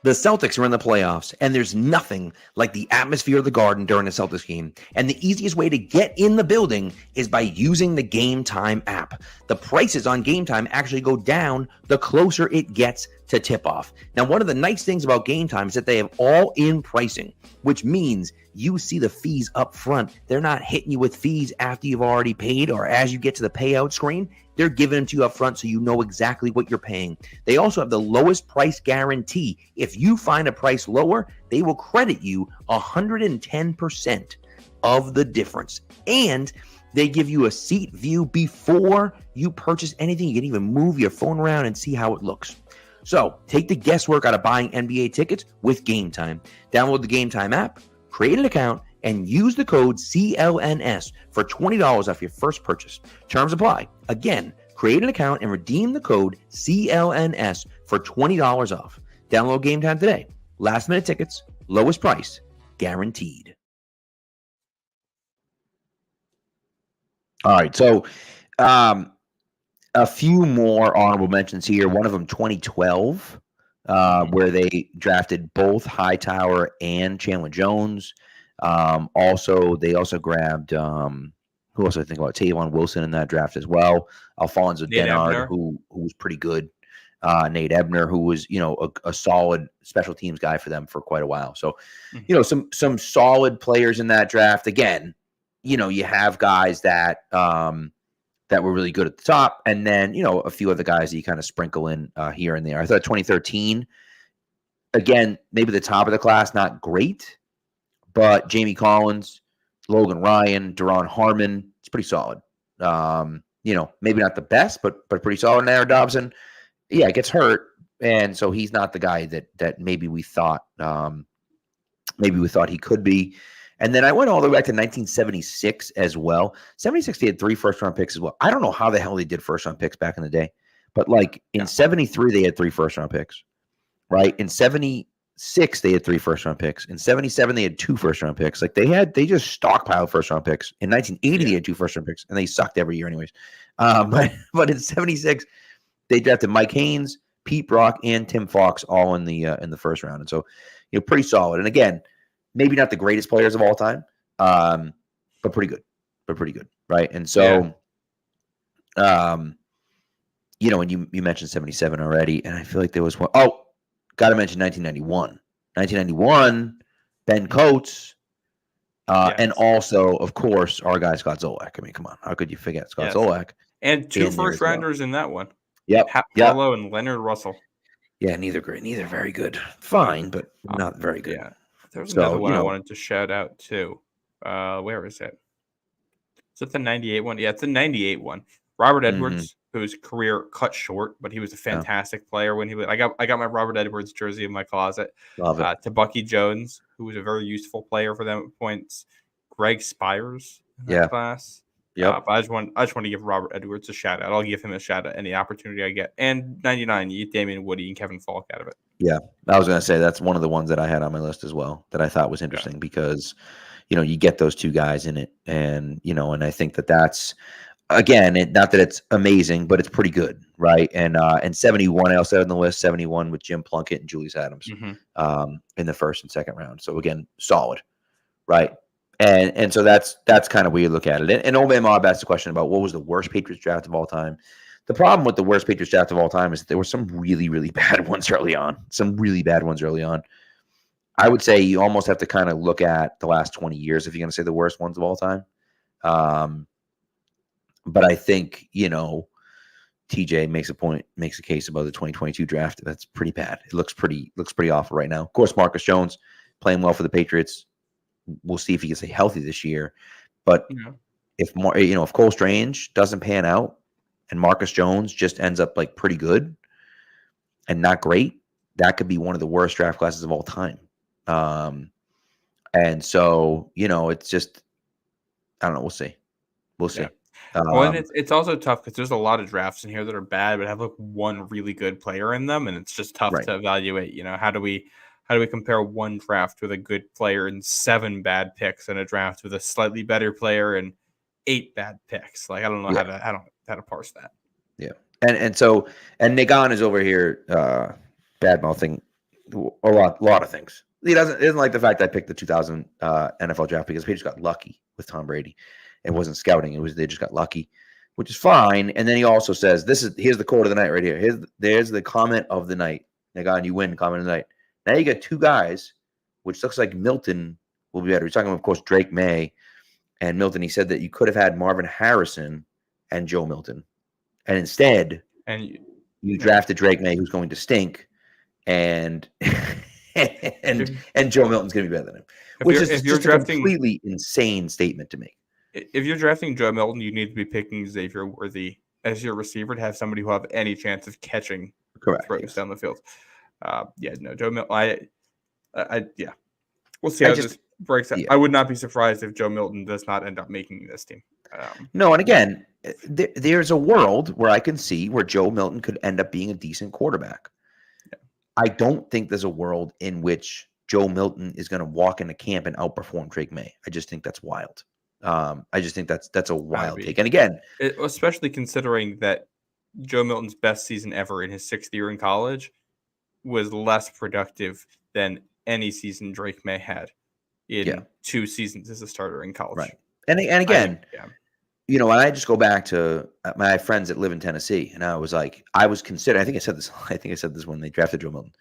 The Celtics are in the playoffs, and there's nothing like the atmosphere of the Garden during a Celtics game. And the easiest way to get in the building is by using the Game Time app. The prices on Game Time actually go down the closer it gets to tip-off. Now, one of the nice things about Game Time is that they have all-in pricing, which means you see the fees up front. They're not hitting you with fees after you've already paid or as you get to the payout screen. They're giving them to you up front so you know exactly what you're paying. They also have the lowest price guarantee. If you find a price lower, they will credit you 110% of the difference. And they give you a seat view before you purchase anything. You can even move your phone around and see how it looks. So take the guesswork out of buying NBA tickets with Game Time. Download the Game Time app, create an account, and use the code CLNS for $20 off your first purchase. Terms apply. Again, create an account and redeem the code CLNS for $20 off. Download Game Time today. Last minute tickets, lowest price, guaranteed. All right, so a few more honorable mentions here. One of them, 2012, where they drafted both Hightower and Chandler Jones. They also grabbed who else I think about? Tavon Wilson in that draft as well. Alfonso Denard, who was pretty good. Nate Ebner, who was a solid special teams guy for them for quite a while. So, some solid players in that draft. Again, you have guys that were really good at the top, and then a few other guys that you kind of sprinkle in here and there. I thought 2013, again, maybe the top of the class, not great. But Jamie Collins, Logan Ryan, Deron Harmon, it's pretty solid. Maybe not the best, but pretty solid. And Aaron Dobson, gets hurt, and so he's not the guy that maybe we thought he could be. And then I went all the way back to 1976 as well. 76, they had 3 first-round picks as well. I don't know how the hell they did first-round picks back in the day, but in 73 they had 3 first-round picks, right? In 76 they had 3 first-round picks. In 77 they had 2 first-round picks. They just stockpiled first-round picks. In 1980 they had 2 first-round picks, and they sucked every year anyways. But in 76 they drafted Mike Haynes, Pete Brock, and Tim Fox all in the first round, and so pretty solid. And again, maybe not the greatest players of all time, but pretty good, right? And so, and you mentioned 77 already, and I feel like there was one. Oh, got to mention 1991. 1991, Ben Coates, and Yes. also, of course, our guy Scott Zolak. I mean, come on, how could you forget Scott Yes. Zolak? And 2 in there first as well. rounders in that one. Yep. Paulo and Leonard Russell. Yeah, neither great, neither very good. Fine, but not very good. Yeah. There's another one I wanted to shout out too. Where is it? Is it the 98 one? Yeah, it's the 98 one. Robert Edwards, whose career cut short, but he was a fantastic player when he was. I got my Robert Edwards jersey in my closet. Love it. To Bucky Jones, who was a very useful player for them at points. Greg Spires in that class. Yep. But I just want to give Robert Edwards a shout out. I'll give him a shout out any opportunity I get. And 99, you get Damian Woody and Kevin Falk out of it. Yeah, I was going to say that's one of the ones that I had on my list as well that I thought was interesting because, you get those two guys in it, and and I think that's again, not that it's amazing, but it's pretty good, right? And 71, I also had on the list 71 with Jim Plunkett and Julius Adams in the first and second round. So again, solid, right? And so that's kind of where you look at it. And Old Man Mob asked a question about what was the worst Patriots draft of all time. The problem with the worst Patriots draft of all time is that there were some really, really bad ones early on. I would say you almost have to kind of look at the last 20 years if you're going to say the worst ones of all time. But I think, TJ makes a case about the 2022 draft. That's pretty bad. It looks pretty awful right now. Of course, Marcus Jones playing well for the Patriots. We'll see if he can stay healthy this year. But if Cole Strange doesn't pan out and Marcus Jones just ends up like pretty good and not great, that could be one of the worst draft classes of all time. And so, it's just, I don't know. We'll see. Yeah. Well, and it's also tough because there's a lot of drafts in here that are bad, but have like one really good player in them, and it's just tough to evaluate. How do we compare one draft with a good player and 7 bad picks, and a draft with a slightly better player and 8 bad picks? Like I don't know how to parse that. Yeah, and Nagan is over here bad mouthing a lot of things. He doesn't like the fact that I picked the 2000 NFL draft because Patriots got lucky with Tom Brady. It wasn't scouting; they just got lucky, which is fine. And then he also says, here's the quote of the night right here. There's the comment of the night. Nagan, you win. Comment of the night. Now you got 2 guys, which looks like Milton will be better. We're talking about, of course, Drake May and Milton. He said that you could have had Marvin Harrison and Joe Milton, and instead, you drafted Drake May, who's going to stink, and Joe Milton's going to be better than him, which is just a completely insane statement to make. If you're drafting Joe Milton, you need to be picking Xavier Worthy as your receiver to have somebody who have any chance of catching throws down the field. Joe Milton. We'll see how this breaks out. I would not be surprised if Joe Milton does not end up making this team. No, and again, there's a world where I can see where Joe Milton could end up being a decent quarterback. Yeah. I don't think there's a world in which Joe Milton is going to walk into camp and outperform Drake May. I just think that's wild. I just think that's a wild take. And again, especially considering that Joe Milton's best season ever in his 6th year in college was less productive than any season Drake May had in 2 seasons as a starter in college. Right. And again, I just go back to my friends that live in Tennessee, and I was considering, I think I said this when they drafted Joe Milton.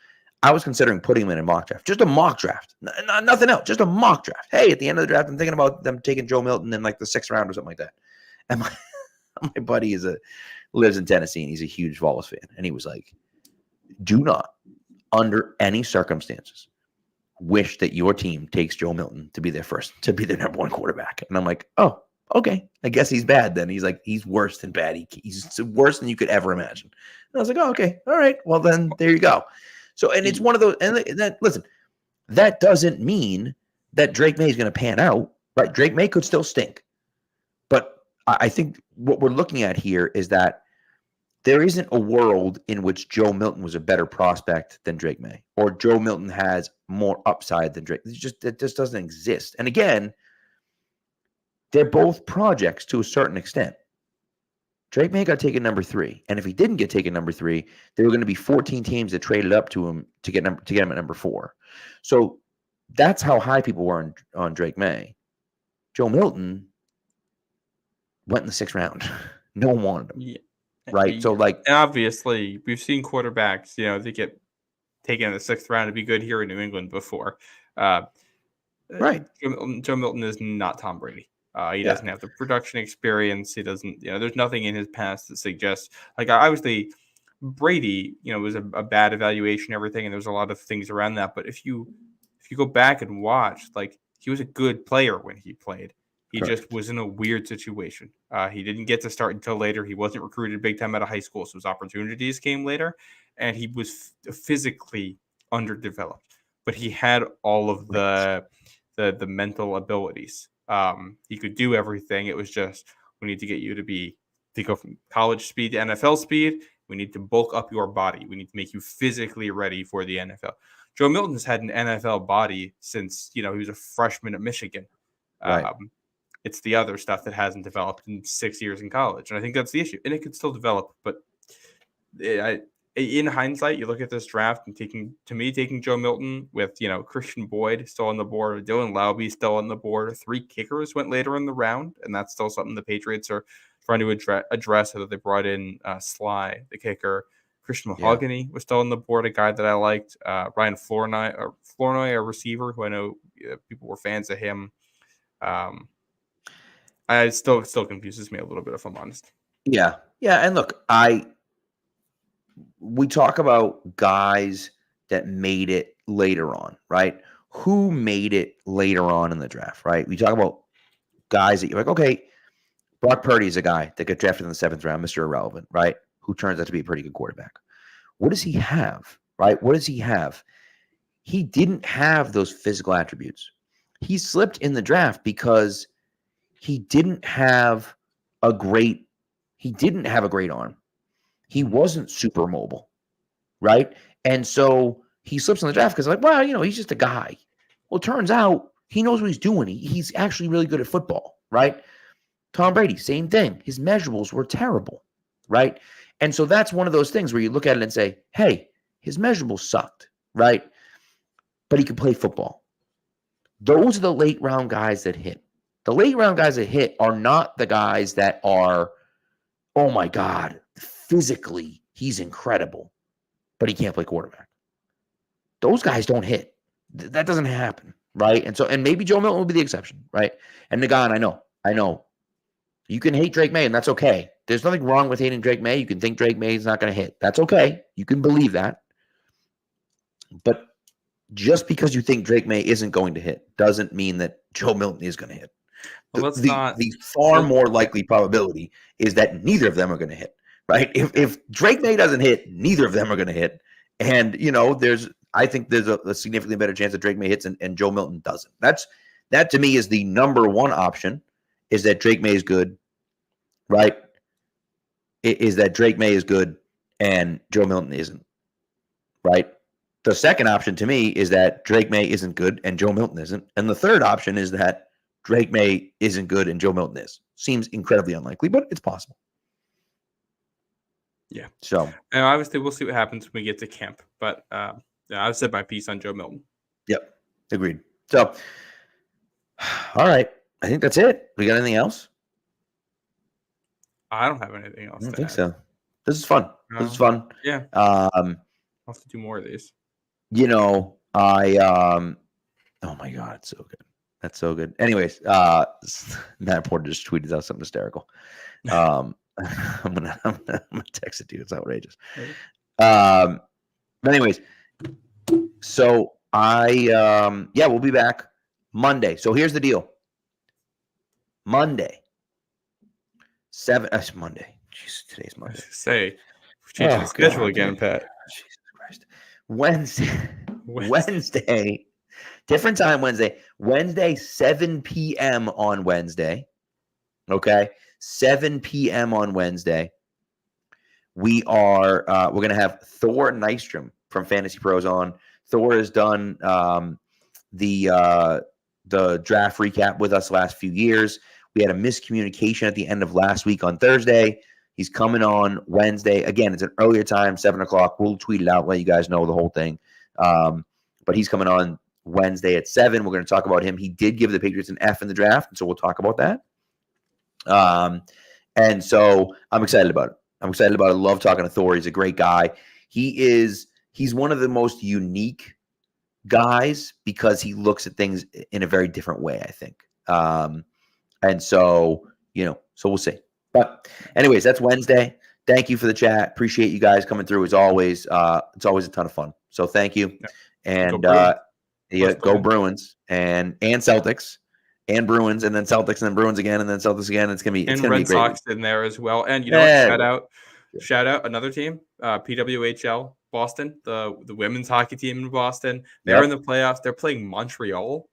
I was considering putting him in a mock draft, just a mock draft, nothing else, just a mock draft. Hey, at the end of the draft, I'm thinking about them taking Joe Milton in like the 6th round or something like that. And my buddy lives in Tennessee, and he's a huge Vols fan, and he was like, "Do not, under any circumstances, wish that your team takes Joe Milton to be their number 1 quarterback." And I'm like, "Oh, okay, I guess he's bad then." He's like, "He's worse than bad. He's worse than you could ever imagine." And I was like, "Oh, okay, all right. Well, then there you go." So, and it's one of those, listen, that doesn't mean that Drake May is going to pan out, right? Drake May could still stink. But I think what we're looking at here is that there isn't a world in which Joe Milton was a better prospect than Drake May, or Joe Milton has more upside than Drake. It just doesn't exist. And again, they're both projects to a certain extent. Drake May got taken number 3, and if he didn't get taken number 3, there were going to be 14 teams that traded up to him to get him at number 4. So that's how high people were on Drake May. Joe Milton went in the 6th round. No one wanted him. Yeah. right? So like, and obviously we've seen quarterbacks, they get taken in the 6th round to be good here in New England before. right. Joe Milton is not Tom Brady. He Yeah. doesn't have the production experience. He doesn't, there's nothing in his past that suggests, like, obviously Brady, was a bad evaluation, everything, and there's a lot of things around that. But if you go back and watch, like, he was a good player when he played. He Correct. just was in a weird situation. He didn't get to start until later. He wasn't recruited big time out of high school, so his opportunities came later, and he was physically underdeveloped. But he had all of the mental abilities. He could do everything. It was just, we need to get you to go from college speed to NFL speed. We need to bulk up your body. We need to make you physically ready for the NFL. Joe Milton's had an NFL body since, he was a freshman at Michigan. Right. It's the other stuff that hasn't developed in 6 years in college. And I think that's the issue. And it could still develop. But in hindsight, you look at this draft and taking Joe Milton with, Christian Boyd still on the board, Dylan Laube still on the board, 3 kickers went later in the round. And that's still something the Patriots are trying to address, so that they brought in Sly, the kicker. Christian Mahogany was still on the board, a guy that I liked. Ryan Flournoy, a receiver who I know people were fans of him. I still confuses me a little bit, if I'm honest. Yeah. And look, we talk about guys that made it later on, right? Who made it later on in the draft, right? We talk about guys that you're like, okay, Brock Purdy is a guy that got drafted in the 7th round, Mr. Irrelevant, right? Who turns out to be a pretty good quarterback. What does he have, right? What does he have? He didn't have those physical attributes. He slipped in the draft because he didn't have a great arm. He wasn't super mobile, right? And so he slips in the draft because, like, well, he's just a guy. Well, it turns out he knows what he's doing. He's actually really good at football, right? Tom Brady, same thing. His measurables were terrible, right? And so that's one of those things where you look at it and say, hey, his measurables sucked, right? But he could play football. Those are the late round guys that hit. The late round guys that hit are not the guys that are, oh my God, physically he's incredible, but he can't play quarterback. Those guys don't hit. That doesn't happen, right? And maybe Joe Milton will be the exception, right? And Nagan, I know. You can hate Drake May, and that's okay. There's nothing wrong with hating Drake May. You can think Drake May is not going to hit. That's okay. You can believe that. But just because you think Drake May isn't going to hit doesn't mean that Joe Milton is going to hit. Well, the far more likely probability is that neither of them are going to hit, right? If Drake May doesn't hit, neither of them are going to hit. And, I think there's a significantly better chance that Drake May hits and Joe Milton doesn't. That to me is the number one option, is that Drake May is good, right? Is that Drake May is good and Joe Milton isn't, right? The second option to me is that Drake May isn't good and Joe Milton isn't. And the third option is that Drake May isn't good and Joe Milton is. Seems incredibly unlikely, but it's possible. Yeah. So, and obviously, we'll see what happens when we get to camp. But I've said my piece on Joe Milton. Yep. Agreed. So, all right. I think that's it. We got anything else? I don't have anything else. I don't think so. This is fun. This is fun. Yeah. I'll have to do more of these. Oh my God, it's so good. That's so good. Anyways, Matt Porter just tweeted out something hysterical. I'm gonna text it to you. It's outrageous. But anyways, so we'll be back Monday. So here's the deal. Monday. Monday. Jesus, today's Monday. Say, changing the schedule again, Pat. Jesus Christ. Wednesday. Different time Wednesday. Wednesday, 7 p.m. on Wednesday. Okay? 7 p.m. on Wednesday. We're going to have Thor Nystrom from Fantasy Pros on. Thor has done the draft recap with us the last few years. We had a miscommunication at the end of last week on Thursday. He's coming on Wednesday. Again, it's an earlier time, 7 o'clock. We'll tweet it out, let you guys know the whole thing. But he's coming on Wednesday at 7. We're going to talk about him. He did give the Patriots an F in the draft, and so we'll talk about that. And so I'm excited about it. I'm excited about it. I love talking to Thor. He's a great guy. He's one of the most unique guys because he looks at things in a very different way, I think. And so, so we'll see. But anyways, that's Wednesday. Thank you for the chat. Appreciate you guys coming through as always. It's always a ton of fun. So thank you. Yeah. And Go Bruins and Celtics and Bruins and then Celtics and then Bruins again and then Celtics again. It's gonna be Red be great. Sox in there as well. And you know what? Shout out another team, PWHL Boston, the women's hockey team in Boston. They're in the playoffs. They're playing Montreal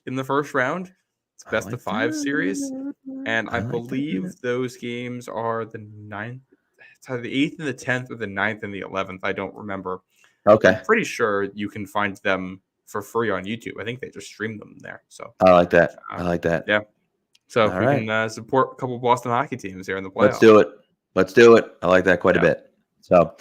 in the first round. It's best of 5 series. And I believe those games are the 9th. It's either the 8th and the 10th or the 9th and the 11th. I don't remember. Okay. I'm pretty sure you can find them for free on YouTube. I think they just stream them there. So I like that. I like that. Yeah. So if we can support a couple of Boston hockey teams here in the playoffs. Let's do it. I like that quite a bit. So,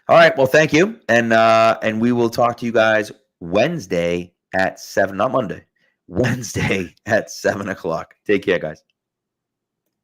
all right. Well, thank you. And we will talk to you guys Wednesday at 7, not Monday, Wednesday at 7 o'clock. Take care, guys.